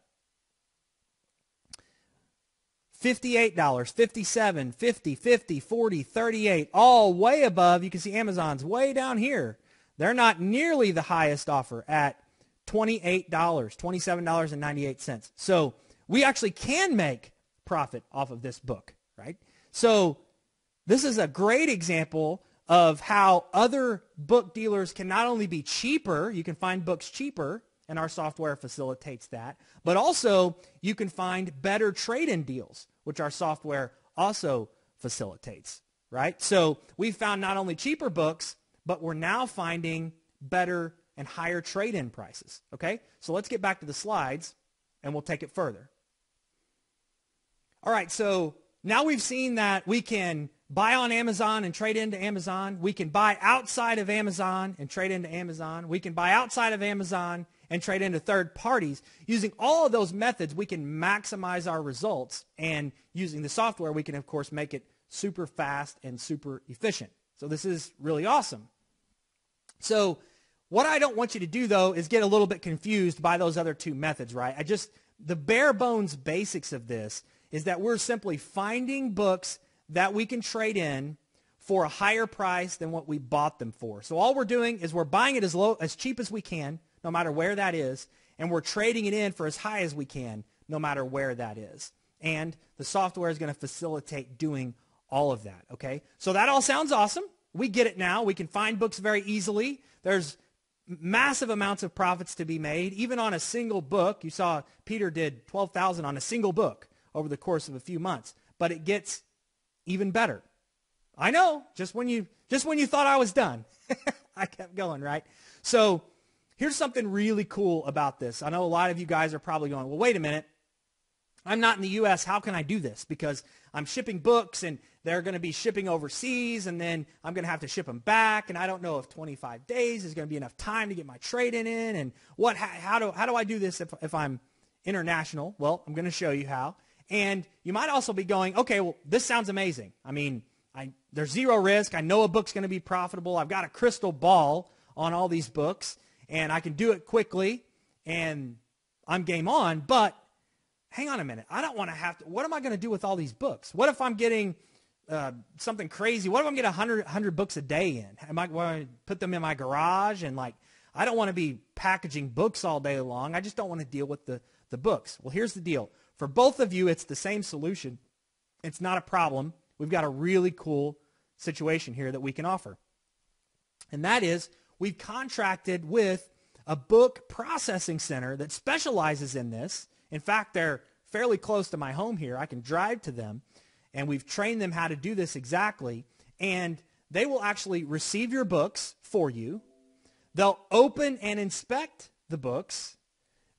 $58, $57, $50, $50, $40, $38, all way above. You can see Amazon's way down here. They're not nearly the highest offer at $28, $27.98. So we actually can make profit off of this book, right? So this is a great example of how other book dealers can not only be cheaper, you can find books cheaper, and our software facilitates that, but also you can find better trade-in deals, which our software also facilitates, right? So we've found not only cheaper books, but we're now finding better and higher trade-in prices, okay? So let's get back to the slides, and we'll take it further. All right, so now we've seen that we can buy on Amazon and trade into Amazon. We can buy outside of Amazon and trade into Amazon. We can buy outside of Amazon and trade into third parties. Using all of those methods, we can maximize our results. And using the software, we can, of course, make it super fast and super efficient. So this is really awesome. So what I don't want you to do, though, is get a little bit confused by those other two methods, right? The bare bones basics of this is that we're simply finding books that we can trade in for a higher price than what we bought them for. So all we're doing is we're buying it as cheap as we can, no matter where that is, and we're trading it in for as high as we can, no matter where that is. And the software is going to facilitate doing all of that, okay? So that all sounds awesome. We get it now. We can find books very easily. There's massive amounts of profits to be made, even on a single book. You saw Peter did $12,000 on a single book over the course of a few months, but it gets even better. I know, just when you thought I was done, I kept going, right? So here's something really cool about this. I know a lot of you guys are probably going, well, wait a minute. I'm not in the U.S. How can I do this? Because I'm shipping books, and they're going to be shipping overseas, and then I'm going to have to ship them back, and I don't know if 25 days is going to be enough time to get my trade-in in, and how do I do this if I'm international? Well, I'm going to show you how. And you might also be going, okay, well, this sounds amazing. I mean, there's zero risk. I know a book's going to be profitable. I've got a crystal ball on all these books, and I can do it quickly, and I'm game on. But hang on a minute. I don't want to have to. What am I going to do with all these books? What if I'm getting something crazy? What if I'm getting 100 books a day in? Am I going to put them in my garage? And I don't want to be packaging books all day long. I just don't want to deal with the books. Well, here's the deal. For both of you, it's the same solution. It's not a problem. We've got a really cool situation here that we can offer. And that is, we've contracted with a book processing center that specializes in this. In fact, they're fairly close to my home here. I can drive to them, and we've trained them how to do this exactly. And they will actually receive your books for you. They'll open and inspect the books.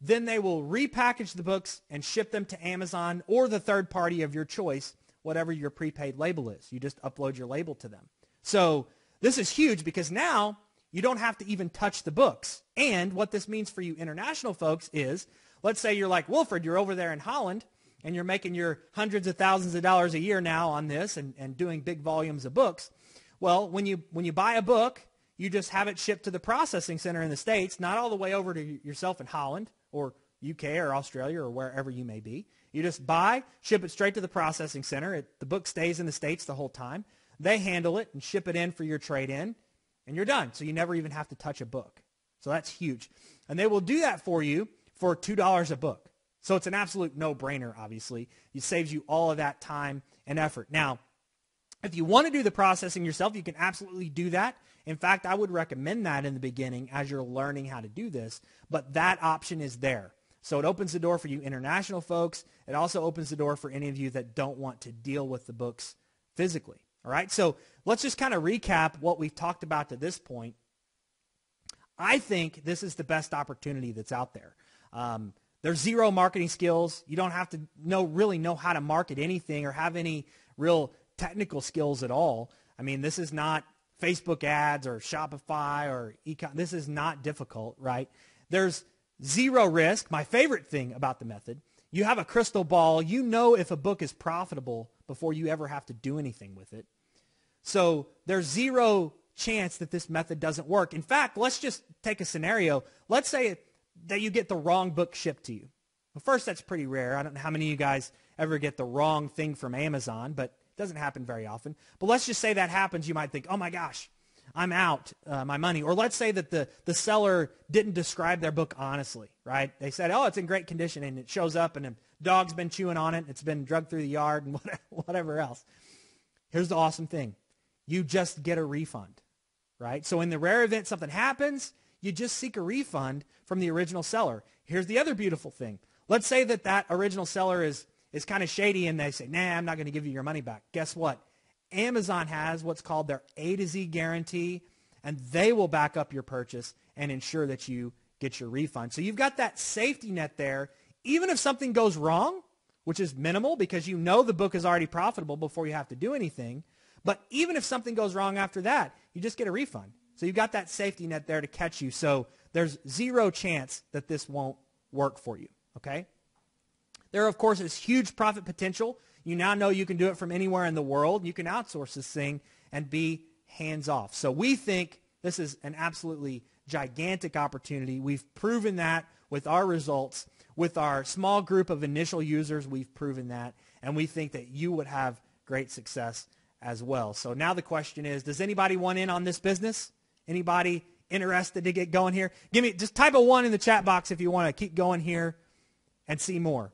Then they will repackage the books and ship them to Amazon or the third party of your choice, whatever your prepaid label is. You just upload your label to them. So this is huge because now you don't have to even touch the books. And what this means for you international folks is, let's say you're like Wilfred, you're over there in Holland, and you're making your hundreds of thousands of dollars a year now on this and doing big volumes of books. Well, when you buy a book, you just have it shipped to the processing center in the States, not all the way over to yourself in Holland or UK or Australia or wherever you may be. You just buy, ship it straight to the processing center. The book stays in the States the whole time. They handle it and ship it in for your trade-in, and you're done. So you never even have to touch a book. So that's huge. And they will do that for you for $2 a book. So it's an absolute no-brainer, obviously. It saves you all of that time and effort. Now, if you want to do the processing yourself, you can absolutely do that. In fact, I would recommend that in the beginning as you're learning how to do this, but that option is there. So it opens the door for you international folks. It also opens the door for any of you that don't want to deal with the books physically. All right, so let's just kind of recap what we've talked about to this point. I think this is the best opportunity that's out there. There's zero marketing skills. You don't have to really know how to market anything or have any real technical skills at all. I mean, this is not Facebook ads or Shopify or e-com. This is not difficult, right? There's zero risk. My favorite thing about the method, you have a crystal ball. You know if a book is profitable before you ever have to do anything with it. So there's zero chance that this method doesn't work. In fact, let's just take a scenario. Let's say that you get the wrong book shipped to you. Well, first, that's pretty rare. I don't know how many of you guys ever get the wrong thing from Amazon, but it doesn't happen very often. But let's just say that happens. You might think, oh my gosh, I'm out my money. Or let's say that the seller didn't describe their book honestly, right? They said, oh, it's in great condition, and it shows up, and a dog's been chewing on it. It's been drugged through the yard and whatever else. Here's the awesome thing. You just get a refund, right? So in the rare event something happens, you just seek a refund from the original seller. Here's the other beautiful thing. Let's say that original seller is kind of shady, and they say, nah, I'm not going to give you your money back. Guess what? Amazon has what's called their A to Z guarantee, and they will back up your purchase and ensure that you get your refund. So you've got that safety net there. Even if something goes wrong, which is minimal because you know the book is already profitable before you have to do anything, but even if something goes wrong after that, you just get a refund. So you've got that safety net there to catch you. So there's zero chance that this won't work for you, okay? There, of course, is huge profit potential. You now know you can do it from anywhere in the world. You can outsource this thing and be hands-off. So we think this is an absolutely gigantic opportunity. We've proven that with our results. With our small group of initial users, we've proven that. And we think that you would have great success as well. So now the question is, does anybody want in on this business? Anybody interested to get going here? Just type a 1 in the chat box if you want to keep going here and see more.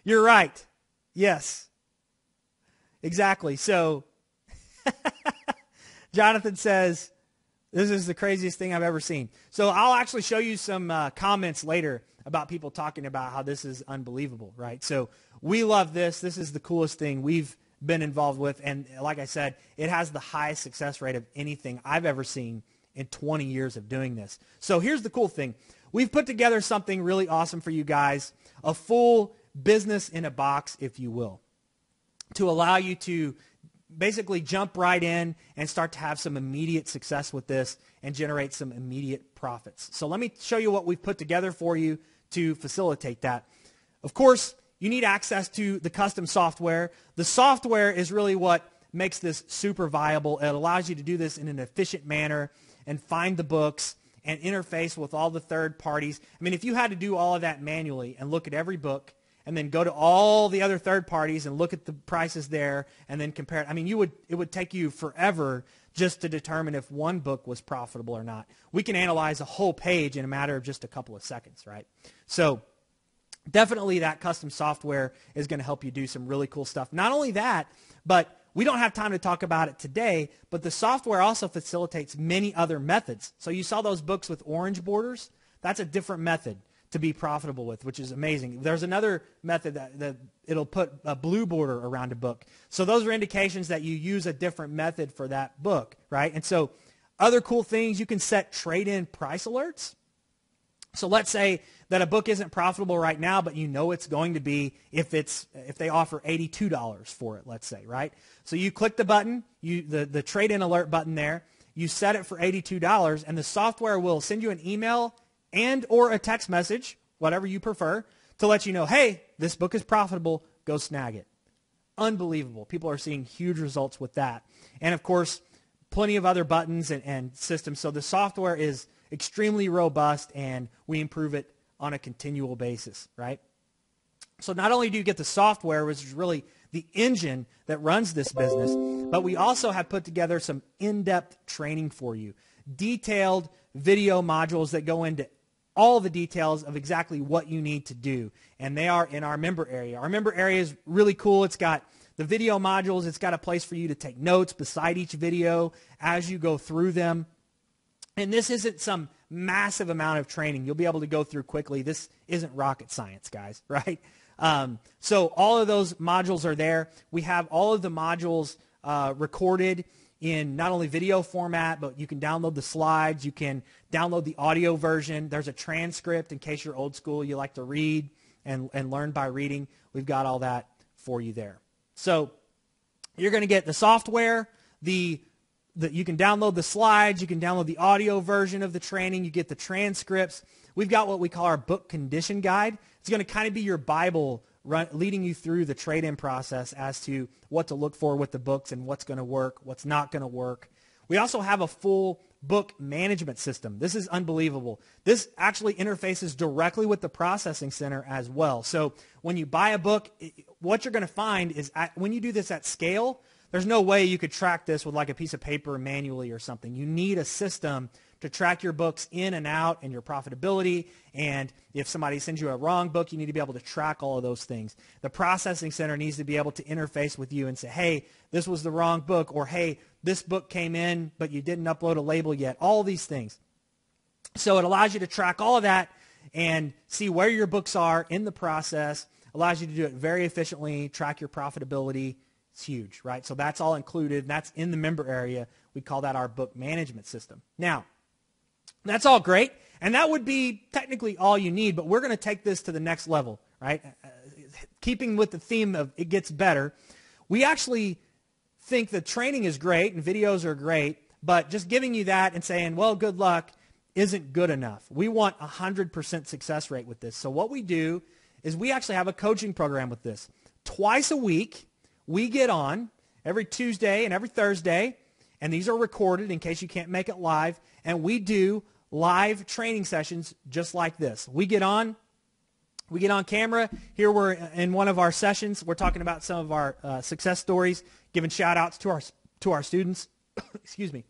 You're right. Yes. Exactly. So Jonathan says, this is the craziest thing I've ever seen. So I'll actually show you some comments later about people talking about how this is unbelievable, right? So we love this. This is the coolest thing we've been involved with. And like I said, it has the highest success rate of anything I've ever seen in 20 years of doing this. So here's the cool thing. We've put together something really awesome for you guys, a full business in a box, if you will, to allow you to basically jump right in and start to have some immediate success with this and generate some immediate profits. So let me show you what we've put together for you to facilitate that. Of course, you need access to the custom software. The software is really what makes this super viable. It allows you to do this in an efficient manner and find the books and interface with all the third parties. I mean, if you had to do all of that manually and look at every book and then go to all the other third parties and look at the prices there and then compare it, I mean, it would take you forever just to determine if one book was profitable or not. We can analyze a whole page in a matter of just a couple of seconds, right? So definitely that custom software is going to help you do some really cool stuff. Not only that, but we don't have time to talk about it today, but the software also facilitates many other methods. So you saw those books with orange borders? That's a different method to be profitable with, which is amazing. There's another method that it'll put a blue border around a book. So those are indications that you use a different method for that book, right? And so other cool things, you can set trade-in price alerts. So let's say that a book isn't profitable right now, but you know it's going to be if they offer $82 for it, let's say, right? So you click the button, the trade-in alert button there, you set it for $82, and the software will send you an email and or a text message, whatever you prefer, to let you know, hey, this book is profitable, go snag it. Unbelievable. People are seeing huge results with that. And of course, plenty of other buttons and systems. So the software is extremely robust, and we improve it on a continual basis, right? So not only do you get the software, which is really the engine that runs this business, but we also have put together some in-depth training for you. Detailed video modules that go into all the details of exactly what you need to do. And they are in our member area. Our member area is really cool. It's got the video modules. It's got a place for you to take notes beside each video as you go through them. And this isn't some massive amount of training you'll be able to go through quickly. This isn't rocket science, guys, right? So all of those modules are there. We have all of the modules recorded in not only video format, but you can download the slides. You can download the audio version. There's a transcript in case you're old school, you like to read and learn by reading. We've got all that for you there. So you're going to get the software, you can download the slides, you can download the audio version of the training, you get the transcripts. We've got what we call our book condition guide. It's going to kind of be your Bible leading you through the trade-in process as to what to look for with the books and what's going to work, what's not going to work. We also have a full book management system. This is unbelievable. This actually interfaces directly with the processing center as well. So when you buy a book, what you're going to find is when you do this at scale, there's no way you could track this with like a piece of paper manually or something. You need a system to track your books in and out and your profitability. And if somebody sends you a wrong book, you need to be able to track all of those things. The processing center needs to be able to interface with you and say, hey, this was the wrong book, or hey, this book came in, but you didn't upload a label yet. All these things. So it allows you to track all of that and see where your books are in the process. Allows you to do it very efficiently, track your profitability. It's huge, right? So that's all included. That's in the member area. We call that our book management system. Now, that's all great, and that would be technically all you need, but we're going to take this to the next level, right? Keeping with the theme of it gets better, we actually think the training is great and videos are great, but just giving you that and saying, well, good luck, isn't good enough. We want 100% success rate with this. So what we do is we actually have a coaching program with this. Twice a week, we get on every Tuesday and every Thursday, and these are recorded in case you can't make it live, and we do live training sessions just like this. We get on camera. Here we're in one of our sessions. We're talking about some of our success stories, giving shout-outs to our students. Excuse me.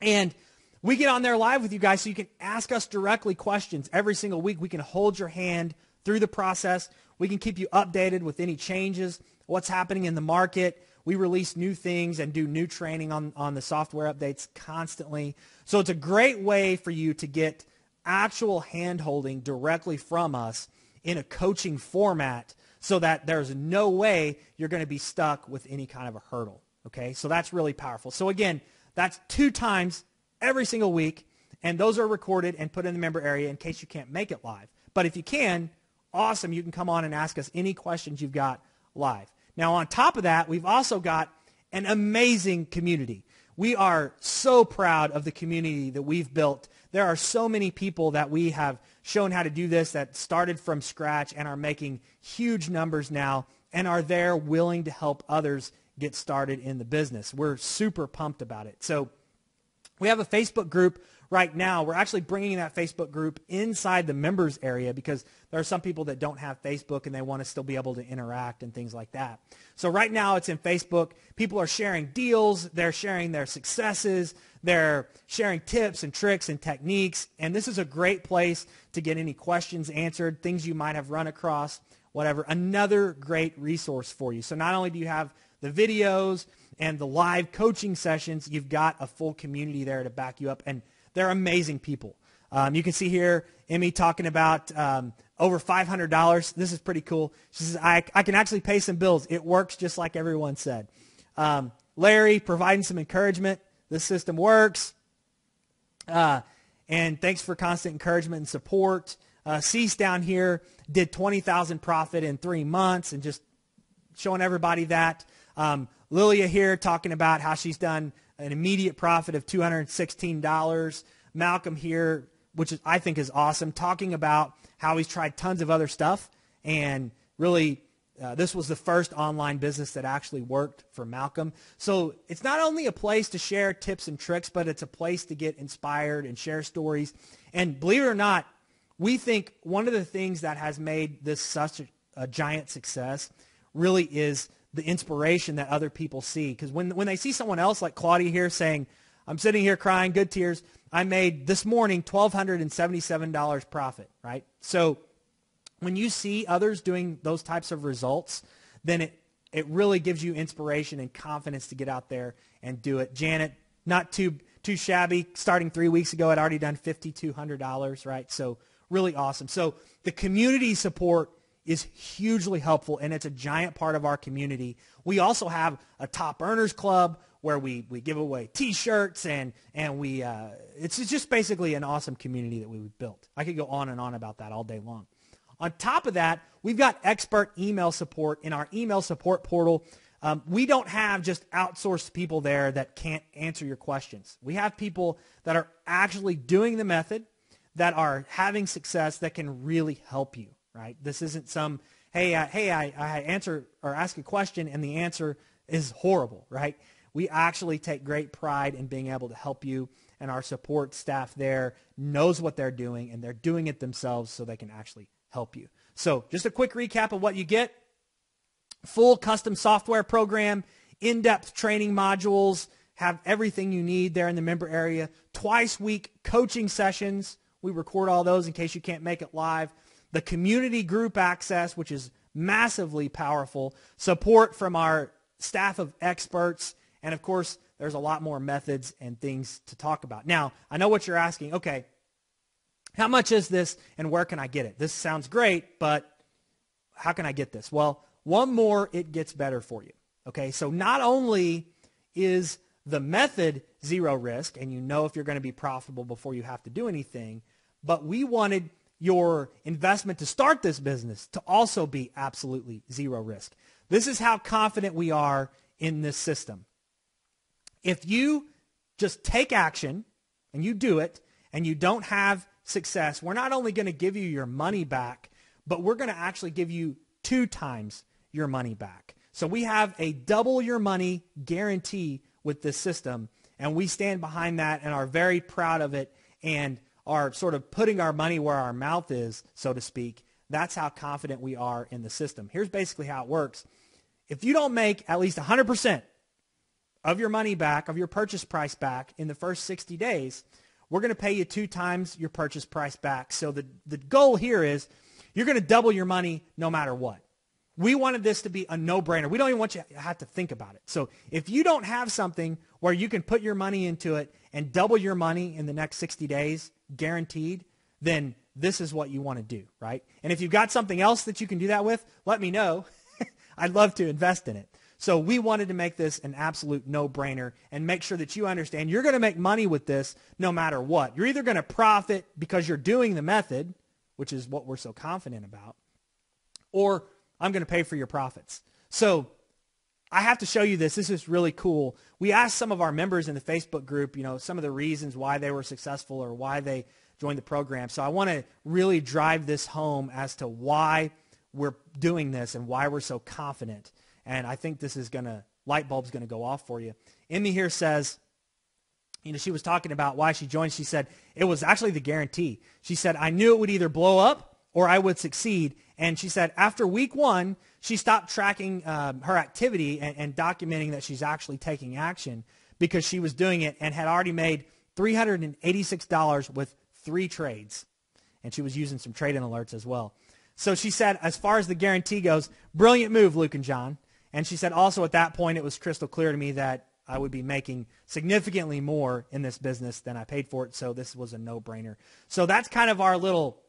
And we get on there live with you guys so you can ask us directly questions every single week. We can hold your hand through the process. We can keep you updated with any changes, what's happening in the market. We release new things and do new training on the software updates constantly. So it's a great way for you to get actual hand-holding directly from us in a coaching format so that there's no way you're going to be stuck with any kind of a hurdle. Okay, so that's really powerful. So again, that's 2 times every single week, and those are recorded and put in the member area in case you can't make it live. But if you can, awesome, you can come on and ask us any questions you've got live. Now, on top of that, we've also got an amazing community. We are so proud of the community that we've built. There are so many people that we have shown how to do this that started from scratch and are making huge numbers now and are there willing to help others get started in the business. We're super pumped about it. So we have a Facebook group right now. We're actually bringing that Facebook group inside the members area because there are some people that don't have Facebook and they want to still be able to interact and things like that. So right now it's in Facebook. People are sharing deals. They're sharing their successes. They're sharing tips and tricks and techniques. And this is a great place to get any questions answered, things you might have run across, whatever. Another great resource for you. So not only do you have the videos and the live coaching sessions, you've got a full community there to back you up. And they're amazing people. You can see here Emmy talking about over $500. This is pretty cool. She says, I can actually pay some bills. It works just like everyone said. Larry providing some encouragement. This system works. And and thanks for constant encouragement and support. Cease down here did 20,000 profit in 3 months, and just showing everybody that. Lilia here talking about how she's done an immediate profit of $216. Malcolm here, which I think is awesome, talking about how he's tried tons of other stuff, and really this was the first online business that actually worked for Malcolm. So it's not only a place to share tips and tricks, but it's a place to get inspired and share stories. And believe it or not, we think one of the things that has made this such a giant success really is the inspiration that other people see. Because when they see someone else like Claudia here saying, I'm sitting here crying, good tears, I made this morning $1,277 profit, right? So when you see others doing those types of results, then it really gives you inspiration and confidence to get out there and do it. Janet, not too shabby. Starting 3 weeks ago, had already done $5,200, right? So really awesome. So the community support is hugely helpful, and it's a giant part of our community. We also have a top earners club where we give away T-shirts, and we it's just basically an awesome community that we've built. I could go on and on about that all day long. On top of that, we've got expert email support in our email support portal. We don't have just outsourced people there that can't answer your questions. We have people that are actually doing the method, that are having success, that can really help you, right? This isn't some, I answer or ask a question and the answer is horrible, right? We actually take great pride in being able to help you, and our support staff there knows what they're doing, and they're doing it themselves so they can actually help you. So just a quick recap of what you get. Full custom software program, in-depth training modules, have everything you need there in the member area. Twice week coaching sessions. We record all those in case you can't make it live. The community group access, which is massively powerful. Support from our staff of experts. And of course, there's a lot more methods and things to talk about. Now, I know what you're asking. Okay, how much is this and where can I get it? This sounds great, but how can I get this? Well, one more, it gets better for you. Okay, so not only is the method zero risk, and you know if you're going to be profitable before you have to do anything, but we wanted your investment to start this business to also be absolutely zero risk. This is how confident we are in this system. If you just take action and you do it and you don't have success, we're not only going to give you your money back, but we're going to actually give you 2 times your money back. So we have a double your money guarantee with this system, and we stand behind that and are very proud of it and are sort of putting our money where our mouth is, so to speak. That's how confident we are in the system. Here's basically how it works. If you don't make at least 100% of your money back, of your purchase price back in the first 60 days, we're going to pay you 2 times your purchase price back. So the goal here is you're going to double your money no matter what. We wanted this to be a no-brainer. We don't even want you to have to think about it. So if you don't have something where you can put your money into it and double your money in the next 60 days, guaranteed, then this is what you want to do, right? And if you've got something else that you can do that with, let me know. I'd love to invest in it. So we wanted to make this an absolute no-brainer and make sure that you understand you're going to make money with this no matter what. You're either going to profit because you're doing the method, which is what we're so confident about, or I'm going to pay for your profits. So I have to show you this. This is really cool. We asked some of our members in the Facebook group, some of the reasons why they were successful or why they joined the program. So I want to really drive this home as to why we're doing this and why we're so confident. And I think this is light bulb's going to go off for you. Emmy here says, she was talking about why she joined. She said, it was actually the guarantee. She said, I knew it would either blow up or I would succeed. And she said after week 1, she stopped tracking her activity and documenting that she's actually taking action because she was doing it and had already made $386 with 3 trades. And she was using some trade-in alerts as well. So she said, as far as the guarantee goes, brilliant move, Luke and John. And she said also at that point, it was crystal clear to me that I would be making significantly more in this business than I paid for it. So this was a no-brainer. So that's kind of our little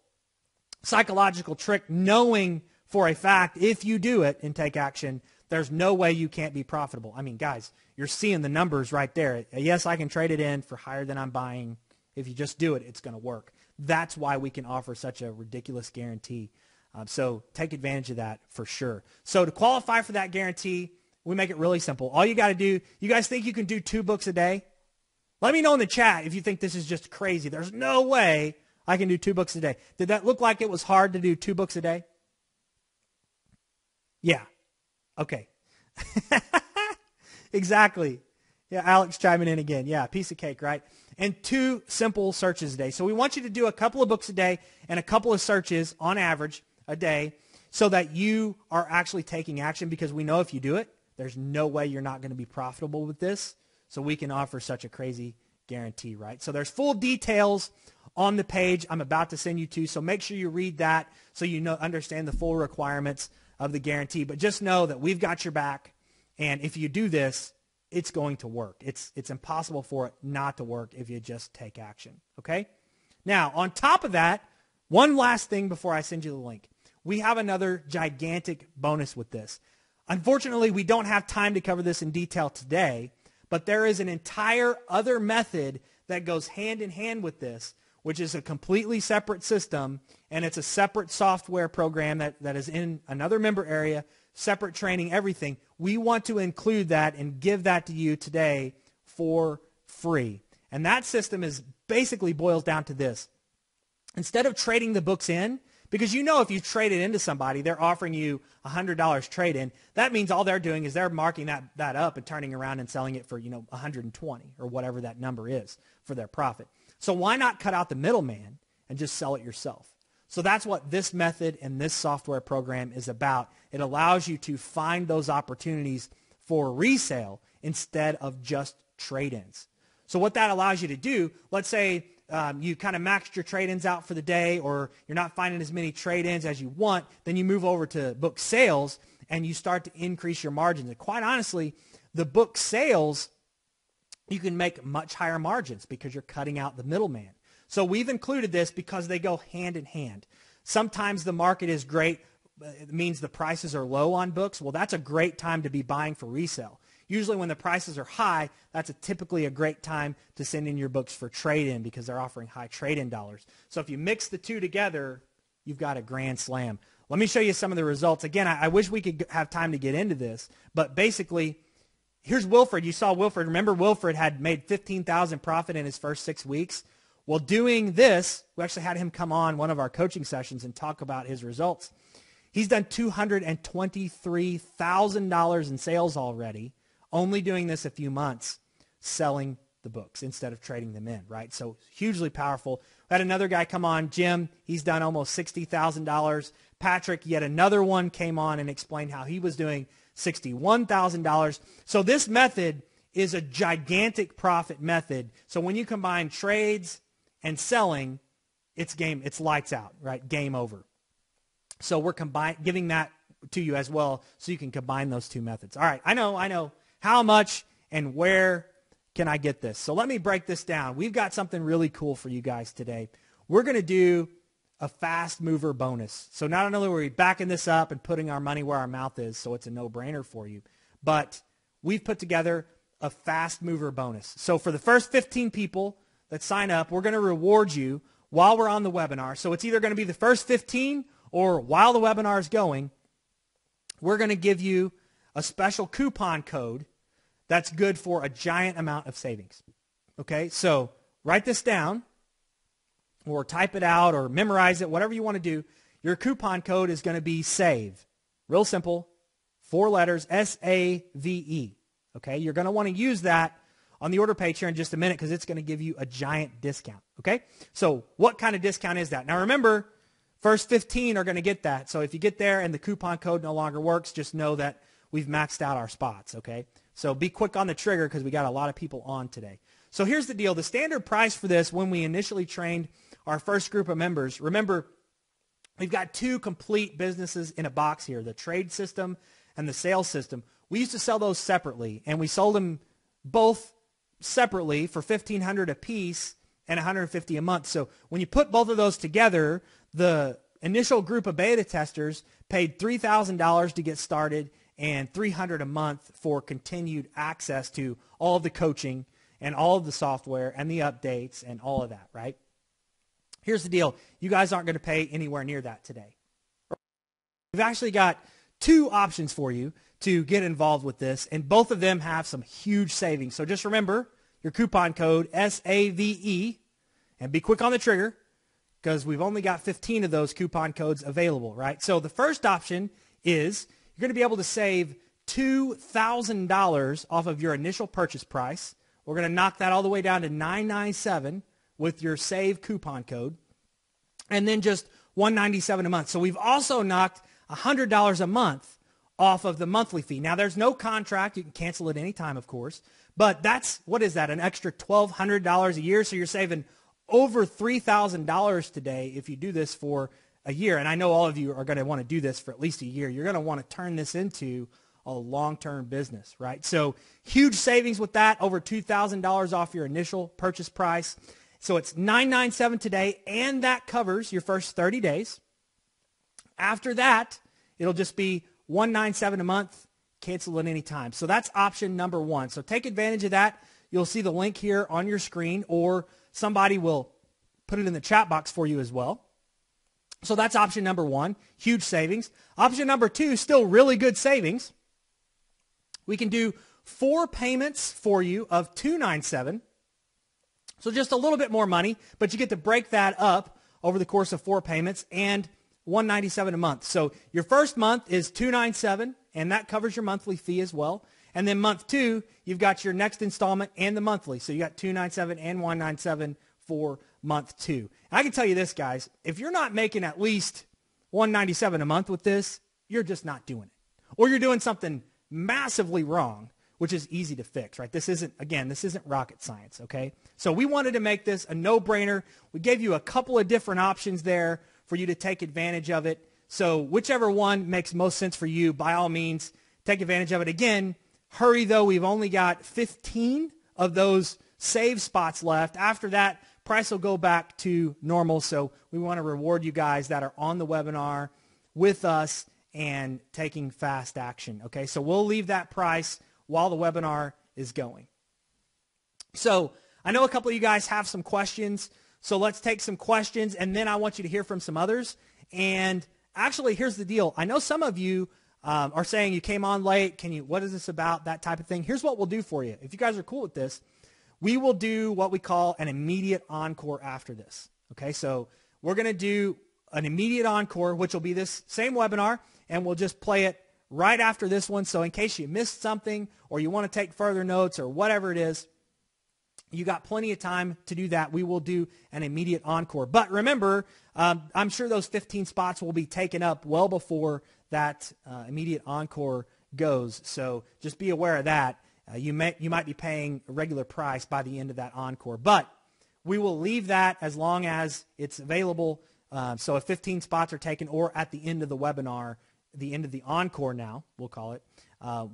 psychological trick, knowing for a fact if you do it and take action, there's no way you can't be profitable. I mean, guys, you're seeing the numbers right there. Yes, I can trade it in for higher than I'm buying. If you just do it, it's going to work. That's why we can offer such a ridiculous guarantee. So take advantage of that for sure. So to qualify for that guarantee, we make it really simple. All you got to do, you guys think you can do 2 books a day? Let me know in the chat if you think this is just crazy. There's no way I can do 2 books a day. Did that look like it was hard to do 2 books a day? Yeah. Okay. Exactly. Yeah, Alex chiming in again. Yeah, piece of cake, right? And 2 simple searches a day. So we want you to do a couple of books a day and a couple of searches on average a day so that you are actually taking action, because we know if you do it, there's no way you're not going to be profitable with this. So we can offer such a crazy guarantee, right? So there's full details on the page I'm about to send you to. So make sure you read that so you understand the full requirements of the guarantee. But just know that we've got your back. And if you do this, it's going to work. It's impossible for it not to work if you just take action, okay? Now, on top of that, one last thing before I send you the link. We have another gigantic bonus with this. Unfortunately, we don't have time to cover this in detail today, but there is an entire other method that goes hand in hand with this, which is a completely separate system, and it's a separate software program that is in another member area, separate training, everything. We want to include that and give that to you today for free. And that system is basically boils down to this. Instead of trading the books in, because you know if you trade it into somebody, they're offering you $100 trade-in. That means all they're doing is they're marking that up and turning around and selling it for, $120 or whatever that number is for their profit. So why not cut out the middleman and just sell it yourself? So that's what this method and this software program is about. It allows you to find those opportunities for resale instead of just trade-ins. So what that allows you to do, let's say you kind of maxed your trade-ins out for the day, or you're not finding as many trade-ins as you want, then you move over to book sales and you start to increase your margins. And quite honestly, the book sales, you can make much higher margins because you're cutting out the middleman. So we've included this because they go hand in hand. Sometimes the market is great. It means the prices are low on books. Well, that's a great time to be buying for resale. Usually when the prices are high, that's typically a great time to send in your books for trade-in because they're offering high trade-in dollars. So if you mix the two together, you've got a grand slam. Let me show you some of the results. Again, I wish we could have time to get into this, but basically, here's Wilfred. You saw Wilfred. Remember, Wilfred had made $15,000 profit in his first 6 weeks. Well, doing this, we actually had him come on one of our coaching sessions and talk about his results. He's done $223,000 in sales already, only doing this a few months, selling the books instead of trading them in, right? So hugely powerful. We had another guy come on, Jim. He's done almost $60,000. Patrick, yet another one, came on and explained how he was doing $61,000. So this method is a gigantic profit method. So when you combine trades and selling, it's lights out, right? Game over. So we're giving that to you as well so you can combine those two methods. All right, I know. How much and where can I get this? So let me break this down. We've got something really cool for you guys today. We're going to do a fast mover bonus. So not only are we backing this up and putting our money where our mouth is, so it's a no-brainer for you, but we've put together a fast mover bonus. So for the first 15 people that sign up, we're going to reward you while we're on the webinar. So it's either going to be the first 15 or while the webinar is going, we're going to give you a special coupon code that's good for a giant amount of savings. Okay, so write this down or type it out or memorize it, whatever you want to do. Your coupon code is going to be SAVE. Real simple, 4 letters, S-A-V-E. Okay, you're going to want to use that on the order page here in just a minute because it's going to give you a giant discount. Okay, so what kind of discount is that? Now remember, first 15 are going to get that. So if you get there and the coupon code no longer works, just know that we've maxed out our spots, okay? So be quick on the trigger because we got a lot of people on today. So here's the deal. The standard price for this when we initially trained our first group of members, remember, we've got 2 complete businesses in a box here, the trade system and the sales system. We used to sell those separately, and we sold them both separately for $1,500 a piece and $150 a month. So when you put both of those together, the initial group of beta testers paid $3,000 to get started and $300 a month for continued access to all of the coaching and all of the software and the updates and all of that, right? Here's the deal. You guys aren't going to pay anywhere near that today. We've actually got two options for you to get involved with this, and both of them have some huge savings. So just remember your coupon code, SAVE, and be quick on the trigger because we've only got 15 of those coupon codes available, right? So the first option is you're going to be able to save $2,000 off of your initial purchase price. We're going to knock that all the way down to $997 with your save coupon code, and then just $197 a month. So we've also knocked $100 a month off of the monthly fee. Now, there's no contract. You can cancel at any time, of course. But that's, what is that, an extra $1,200 a year? So you're saving over $3,000 today if you do this for a year. And I know all of you are going to want to do this for at least a year. You're going to want to turn this into a long-term business, right? So huge savings with that, over $2,000 off your initial purchase price. So it's $997 today, and that covers your first 30 days. After that, it'll just be $197 a month, cancel at any time. So that's option number one. So take advantage of that. You'll see the link here on your screen, or somebody will put it in the chat box for you as well. So that's option number one, huge savings. Option number two, still really good savings. We can do 4 payments for you of $297. So just a little bit more money, but you get to break that up over the course of 4 payments, and $197 a month. So your first month is $297, and that covers your monthly fee as well. And then month 2, you've got your next installment and the monthly. So you got $297 and $197 for month 2. And I can tell you this, guys, if you're not making at least $197 a month with this, you're just not doing it. Or you're doing something massively wrong, which is easy to fix, right? This isn't rocket science, okay? So we wanted to make this a no-brainer. We gave you a couple of different options there for you to take advantage of it. So whichever one makes most sense for you, by all means, take advantage of it. Again, hurry though, we've only got 15 of those save spots left. After that, price will go back to normal. So we want to reward you guys that are on the webinar with us and taking fast action. Okay, so we'll leave that price while the webinar is going. So I know a couple of you guys have some questions. So let's take some questions, and then I want you to hear from some others. And actually, here's the deal. I know some of you are saying you came on late. What is this about? That type of thing. Here's what we'll do for you. If you guys are cool with this, we will do what we call an immediate encore after this. Okay, so we're going to do an immediate encore, which will be this same webinar, and we'll just play it right after this one. So in case you missed something or you want to take further notes or whatever it is, you got plenty of time to do that. We will do an immediate encore. But remember, I'm sure those 15 spots will be taken up well before that immediate encore goes. So just be aware of that. You might be paying a regular price by the end of that encore. But we will leave that as long as it's available. So if 15 spots are taken, or at the end of the webinar, the end of the encore now, we'll call it,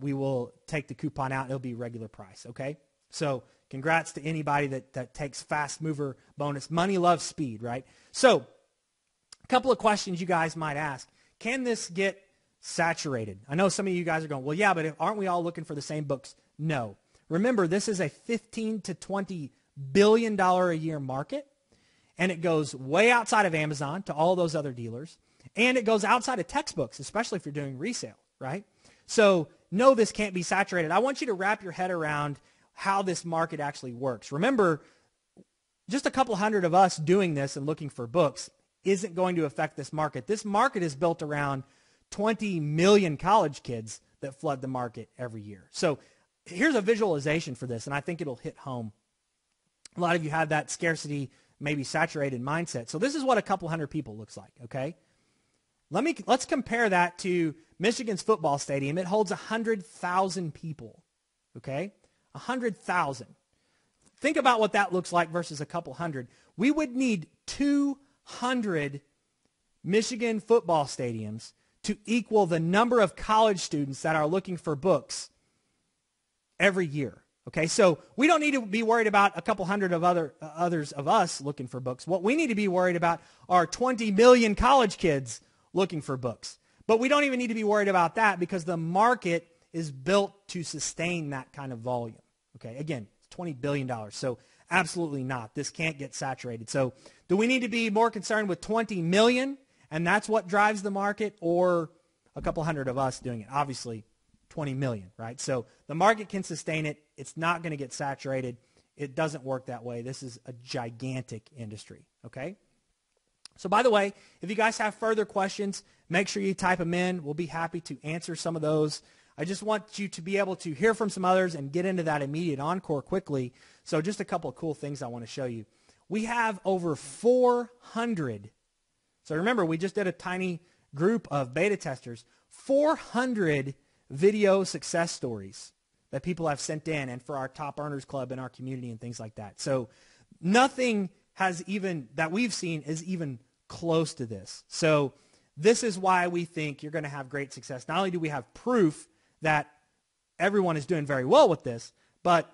we will take the coupon out. It'll be regular price, okay? So congrats to anybody that takes fast mover bonus. Money loves speed, right? So a couple of questions you guys might ask. Can this get saturated? I know some of you guys are going, well, yeah, but aren't we all looking for the same books? No. Remember, this is a $15 to $20 billion a year market, and it goes way outside of Amazon to all those other dealers, and it goes outside of textbooks, especially if you're doing resale, right? So no, this can't be saturated. I want you to wrap your head around how this market actually works. Remember, just a couple hundred of us doing this and looking for books isn't going to affect this market. This market is built around 20 million college kids that flood the market every year. So here's a visualization for this, and I think it'll hit home. A lot of you have that scarcity, maybe saturated mindset. So this is what a couple hundred people looks like, okay? Let's compare that to Michigan's football stadium. It holds 100,000 people, okay? 100,000. Think about what that looks like versus a couple hundred. We would need 200 Michigan football stadiums to equal the number of college students that are looking for books every year. Okay, so we don't need to be worried about a couple hundred of others of us looking for books. What we need to be worried about are 20 million college kids looking for books. But we don't even need to be worried about that because the market is built to sustain that kind of volume. Okay, again, $20 billion. So absolutely not. This can't get saturated. So do we need to be more concerned with 20 million and that's what drives the market, or a couple hundred of us doing it? Obviously 20 million, right? So the market can sustain it. It's not going to get saturated. It doesn't work that way. This is a gigantic industry, okay? So by the way, if you guys have further questions, make sure you type them in. We'll be happy to answer some of those. I just want you to be able to hear from some others and get into that immediate encore quickly. So just a couple of cool things I want to show you. We have over 400. So remember, we just did a tiny group of beta testers. 400 video success stories that people have sent in, and for our top earners club in our community and things like that. So nothing has even that we've seen is even close to this. So this is why we think you're going to have great success. Not only do we have proof that everyone is doing very well with this, but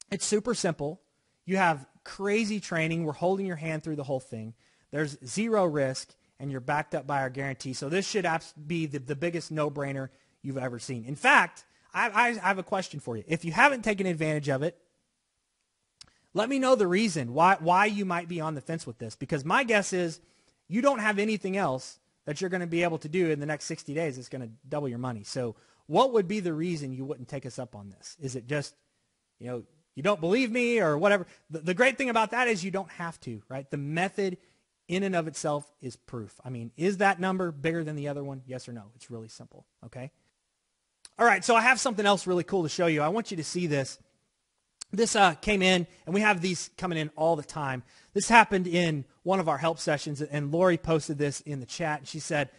it's super simple. You have crazy training. We're holding your hand through the whole thing. There's zero risk, and you're backed up by our guarantee. So this should be the biggest no-brainer you've ever seen. In fact, I have a question for you. If you haven't taken advantage of it, let me know the reason why you might be on the fence with this, because my guess is you don't have anything else that you're going to be able to do in the next 60 days that's going to double your money. So what would be the reason you wouldn't take us up on this? Is it just, you don't believe me or whatever? The great thing about that is you don't have to, right? The method in and of itself is proof. I mean, is that number bigger than the other one? Yes or no? It's really simple, okay? All right, so I have something else really cool to show you. I want you to see this. This came in, and we have these coming in all the time. This happened in one of our help sessions, and Lori posted this in the chat. And she said,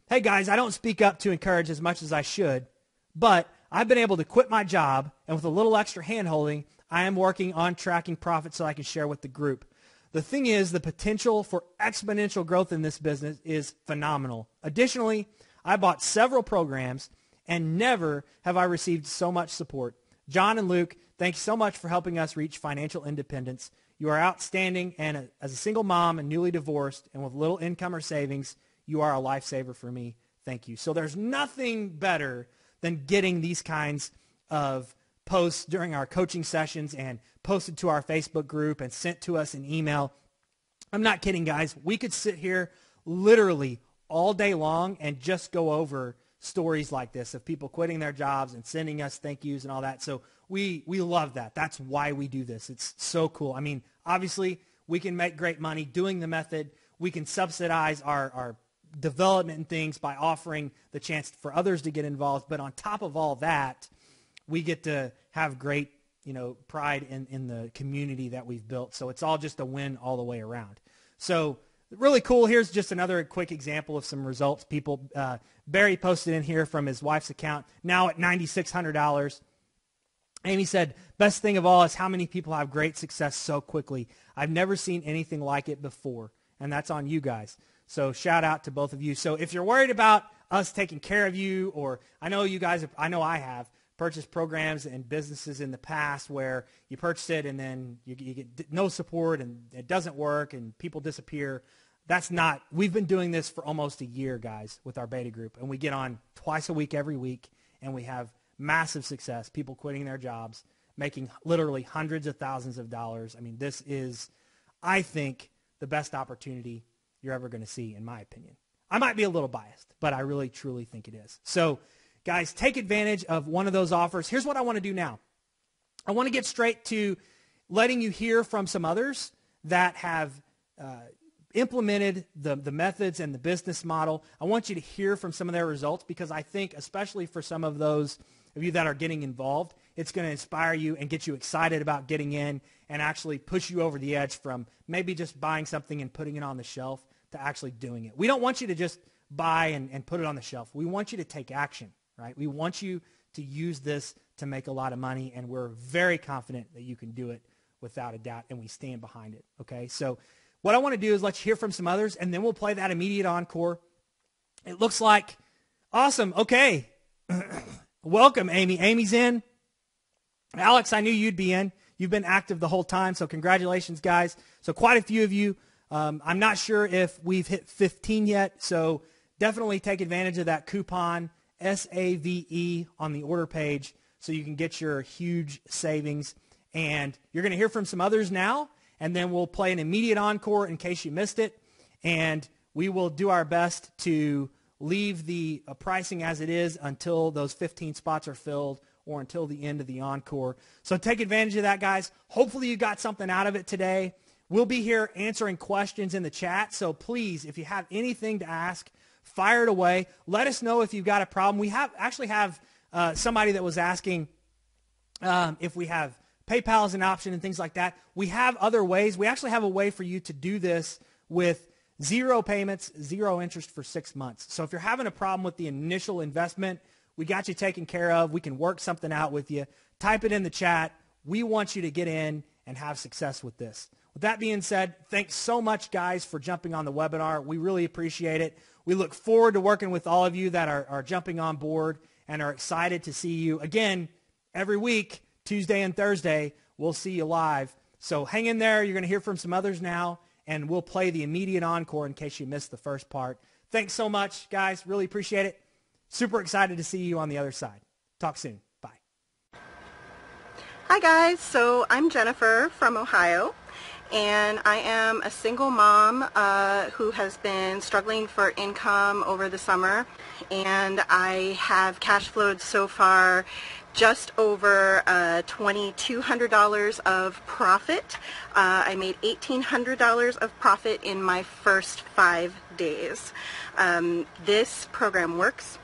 hey, guys, I don't speak up to encourage as much as I should, but I've been able to quit my job, and with a little extra hand-holding, I am working on tracking profits so I can share with the group. The thing is, the potential for exponential growth in this business is phenomenal. Additionally, I bought several programs, and never have I received so much support. John and Luke, thank you so much for helping us reach financial independence. You are outstanding, and as a single mom and newly divorced and with little income or savings, you are a lifesaver for me. Thank you. So there's nothing better than getting these kinds of posts during our coaching sessions and posted to our Facebook group and sent to us in email. I'm not kidding, guys. We could sit here literally all day long and just go over stories like this of people quitting their jobs and sending us thank yous and all that. So we love that. That's why we do this. It's so cool. I mean, obviously, we can make great money doing the method. We can subsidize our development and things by offering the chance for others to get involved. But on top of all that, we get to have great, pride in the community that we've built. So it's all just a win all the way around. So really cool. Here's just another quick example of some results. People, Barry posted in here from his wife's account, now at $9,600. Amy said, best thing of all is how many people have great success so quickly. I've never seen anything like it before. And that's on you guys. So shout out to both of you. So if you're worried about us taking care of you, or I know you guys, I know I have purchased programs and businesses in the past where you purchase it and then you get no support and it doesn't work and people disappear. That's not, we've been doing this for almost a year, guys, with our beta group. And we get on twice a week, every week, and we have massive success, people quitting their jobs, making literally hundreds of thousands of dollars. I mean, this is, I think, the best opportunity you're ever going to see, in my opinion. I might be a little biased, but I really, truly think it is. So, guys, take advantage of one of those offers. Here's what I want to do now. I want to get straight to letting you hear from some others that have implemented the methods and the business model. I want you to hear from some of their results, because I think, especially for some of those of you that are getting involved, it's going to inspire you and get you excited about getting in and actually push you over the edge from maybe just buying something and putting it on the shelf to actually doing it. We don't want you to just buy and put it on the shelf. We want you to take action, right? We want you to use this to make a lot of money, and we're very confident that you can do it without a doubt, and we stand behind it, okay? So what I want to do is let you hear from some others, and then we'll play that immediate encore. It looks like, awesome, okay. Welcome, Amy. Amy's in. Alex, I knew you'd be in. You've been active the whole time, so congratulations, guys. So quite a few of you. I'm not sure if we've hit 15 yet, so definitely take advantage of that coupon, SAVE, on the order page so you can get your huge savings. And you're going to hear from some others now, and then we'll play an immediate encore in case you missed it. And we will do our best to leave the pricing as it is until those 15 spots are filled or until the end of the encore. So take advantage of that, guys. Hopefully you got something out of it today. We'll be here answering questions in the chat. So please, if you have anything to ask, fire it away. Let us know if you've got a problem. We actually have somebody that was asking if we have PayPal as an option and things like that. We have other ways. We actually have a way for you to do this with 0 payments, 0 interest for 6 months. So if you're having a problem with the initial investment, we got you taken care of. We can work something out with you. Type it in the chat. We want you to get in and have success with this. With that being said, thanks so much, guys, for jumping on the webinar. We really appreciate it. We look forward to working with all of you that are jumping on board and are excited to see you. Again, every week, Tuesday and Thursday, we'll see you live. So hang in there. You're going to hear from some others now, and we'll play the immediate encore in case you missed the first part. Thanks so much, guys. Really appreciate it. Super excited to see you on the other side. Talk soon. Bye. Hi, guys. So I'm Jennifer from Ohio, and I am a single mom who has been struggling for income over the summer, and I have cash flowed so far just over $2,200 of profit. I made $1,800 of profit in my first 5 days. This program works.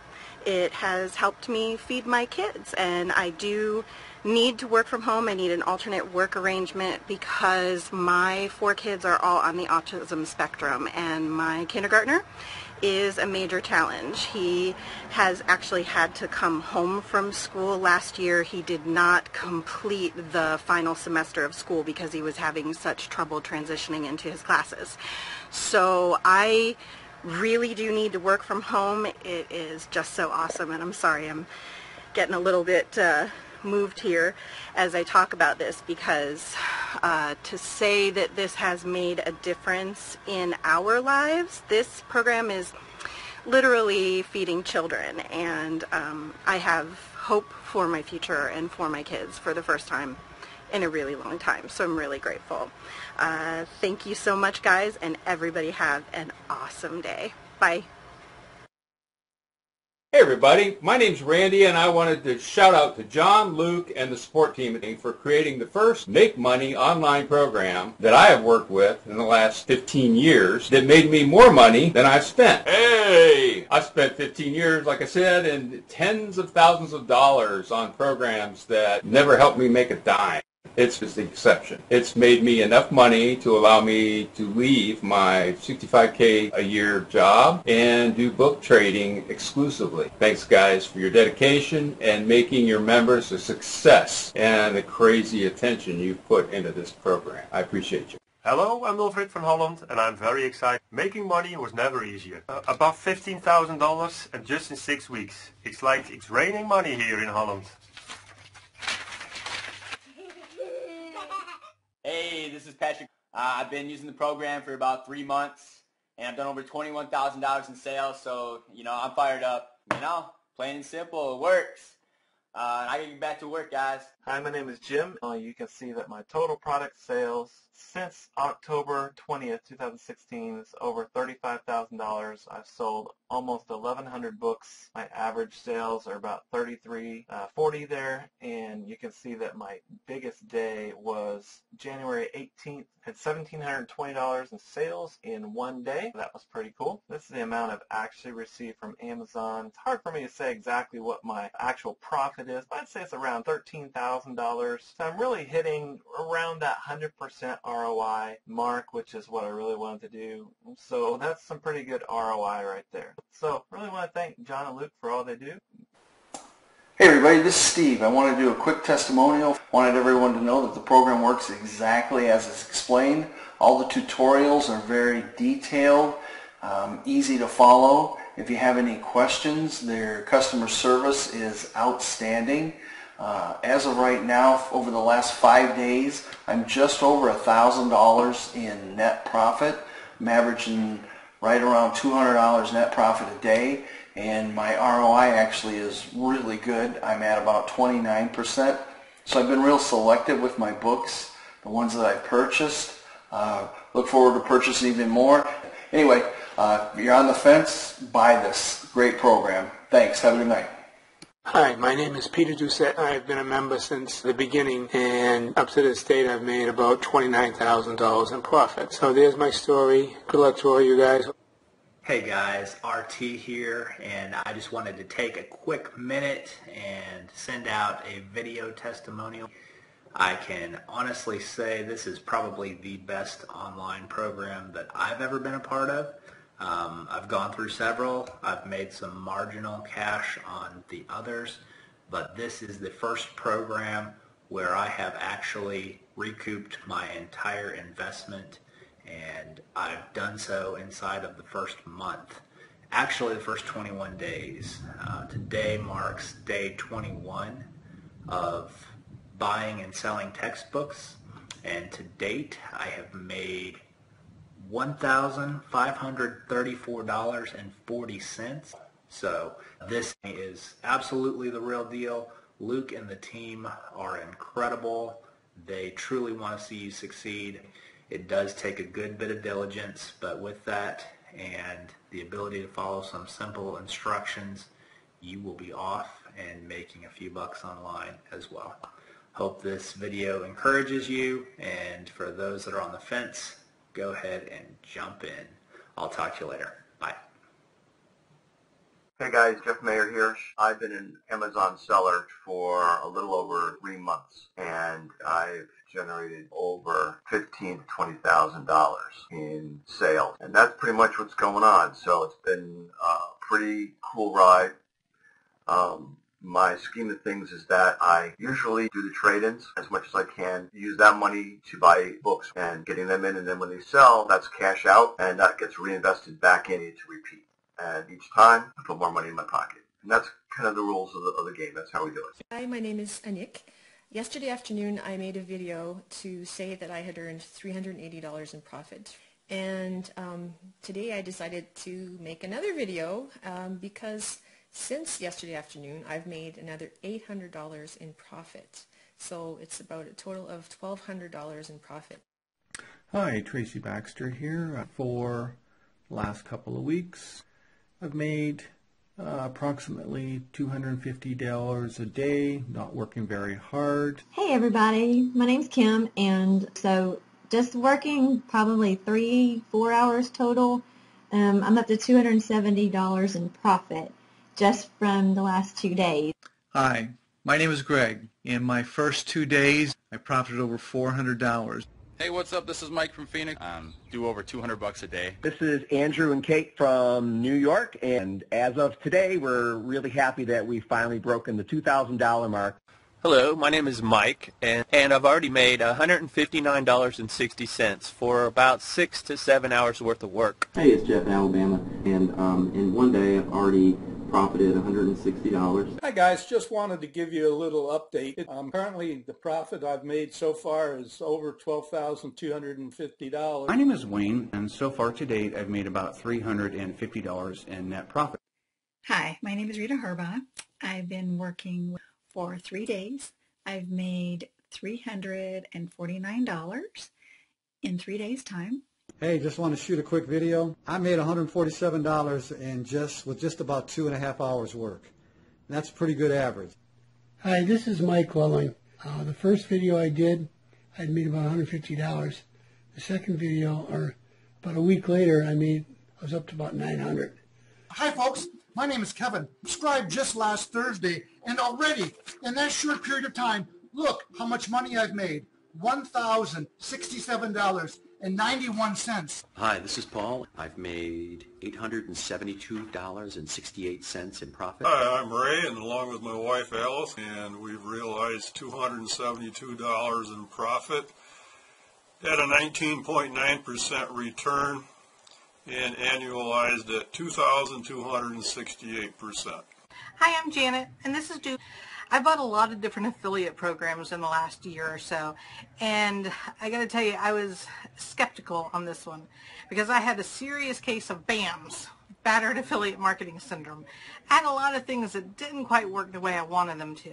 It has helped me feed my kids, and I do need to work from home. I need an alternate work arrangement because my 4 kids are all on the autism spectrum, and my kindergartner is a major challenge. He has actually had to come home from school last year. He did not complete the final semester of school because he was having such trouble transitioning into his classes. So I really do need to work from home. It is just so awesome, and I'm sorry I'm getting a little bit moved here as I talk about this, because to say that this has made a difference in our lives, this program is literally feeding children, and I have hope for my future and for my kids for the first time in a really long time, so I'm really grateful. Thank you so much, guys, and everybody have an awesome day. Bye. Hey everybody, my name's Randy, and I wanted to shout out to John, Luke, and the support team for creating the first Make Money online program that I have worked with in the last 15 years that made me more money than I've spent. Hey! I've spent 15 years, like I said, and tens of thousands of dollars on programs that never helped me make a dime. It's just the exception. It's made me enough money to allow me to leave my $65K a year job and do book trading exclusively. Thanks, guys, for your dedication and making your members a success and the crazy attention you've put into this program. I appreciate you. Hello, I'm Wilfried from Holland, and I'm very excited. Making money was never easier. Above $15,000 and just in 6 weeks. It's like it's raining money here in Holland. Hey, this is Patrick. I've been using the program for about 3 months, and I've done over $21,000 in sales, so, I'm fired up. Plain and simple, it works. I gotta get back to work, guys. Hi, my name is Jim. You can see that my total product sales since October 20th, 2016 is over $35,000. I've sold almost 1,100 books. My average sales are about $33.40 there, and you can see that my biggest day was January 18th. Had $1,720 in sales in one day. That was pretty cool. This is the amount I've actually received from Amazon. It's hard for me to say exactly what my actual profit is, but I'd say it's around $13,000. So I'm really hitting around that 100% ROI mark, which is what I really wanted to do. So that's some pretty good ROI right there. So I really want to thank John and Luke for all they do. Hey everybody, this is Steve. I want to do a quick testimonial. Wanted everyone to know that the program works exactly as it's explained. All the tutorials are very detailed, easy to follow. If you have any questions, their customer service is outstanding. As of right now, over the last 5 days, I'm just over $1,000 in net profit. I'm averaging right around $200 net profit a day, and my ROI actually is really good. I'm at about 29%. So I've been real selective with my books, the ones that I purchased. Look forward to purchasing even more. Anyway, if you're on the fence, buy this great program. Thanks. Have a good night. Hi, my name is Peter Doucette. I've been a member since the beginning, and up to this date I've made about $29,000 in profit. So there's my story. Good luck to all you guys. Hey guys, RT here, and I just wanted to take a quick minute and send out a video testimonial. I can honestly say this is probably the best online program that I've ever been a part of. I've gone through several. I've made some marginal cash on the others, but this is the first program where I have actually recouped my entire investment, and I've done so inside of the first month. Actually, the first 21 days. Today marks day 21 of buying and selling textbooks, and to date I have made $1,534.40. So this is absolutely the real deal. Luke and the team are incredible. They truly want to see you succeed. It does take a good bit of diligence, but with that and the ability to follow some simple instructions, you will be off and making a few bucks online as well. Hope this video encourages you, and for those that are on the fence, go ahead and jump in. I'll talk to you later. Bye. Hey guys, Jeff Mayer here. I've been an Amazon seller for a little over 3 months, and I've generated over $15,000 to $20,000 in sales, and that's pretty much what's going on. So it's been a pretty cool ride. My scheme of things is that I usually do the trade-ins as much as I can, use that money to buy books and getting them in, and then when they sell, that's cash out, and that gets reinvested back in to repeat. And each time, I put more money in my pocket. And that's kind of the rules of the game. That's how we do it. Hi, my name is Anik. Yesterday afternoon, I made a video to say that I had earned $380 in profit. And today I decided to make another video because since yesterday afternoon, I've made another $800 in profit. So it's about a total of $1,200 in profit. Hi, Tracy Baxter here. For the last couple of weeks, I've made approximately $250 a day, not working very hard. Hey everybody, my name's Kim, and so just working probably 3-4 hours total, I'm up to $270 in profit just from the last 2 days. Hi, my name is Greg. In my first 2 days, I profited over $400. Hey, what's up? This is Mike from Phoenix. Do over $200 a day. This is Andrew and Kate from New York, and as of today, we're really happy that we finally broken the $2,000 mark. Hello, my name is Mike, and I've already made $159.60 for about 6 to 7 hours worth of work. Hey, it's Jeff in Alabama, and in one day I've already profited $160. Hi guys, just wanted to give you a little update. Currently the profit I've made so far is over $12,250. My name is Wayne, and so far to date I've made about $350 in net profit. Hi, my name is Rita Herba. I've been working for 3 days. I've made $349 in 3 days' time. Hey, just want to shoot a quick video. I made $147 with just about 2.5 hours work. And that's a pretty good average. Hi, this is Mike Welling. The first video I did, I'd made about $150. The second video, or about a week later, I was up to about $900. Hi, folks. My name is Kevin. Subscribed just last Thursday, and already, in that short period of time, look how much money I've made. $1,067.91. Hi, this is Paul. I've made $872.68 in profit. Hi, I'm Ray, and along with my wife Alice, and we've realized $272 in profit at a 19.9% return and annualized at 2,268%. Hi, I'm Janet, and this is Duke. I bought a lot of different affiliate programs in the last year or so, and I got to tell you, I was skeptical on this one because I had a serious case of BAMs, battered affiliate marketing syndrome. I had a lot of things that didn't quite work the way I wanted them to.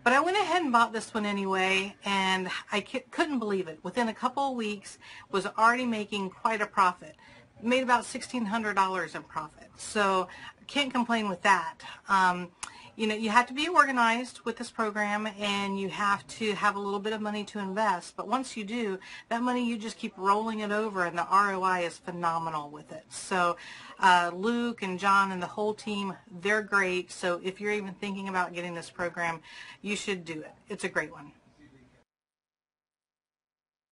But I went ahead and bought this one anyway, and I couldn't believe it. Within a couple of weeks, was already making quite a profit. Made about $1,600 in profit. So can't complain with that. You know, you have to be organized with this program, and you have to have a little bit of money to invest. But once you do, that money, you just keep rolling it over, and the ROI is phenomenal with it. So Luke and John and the whole team, they're great. So if you're even thinking about getting this program, you should do it. It's a great one.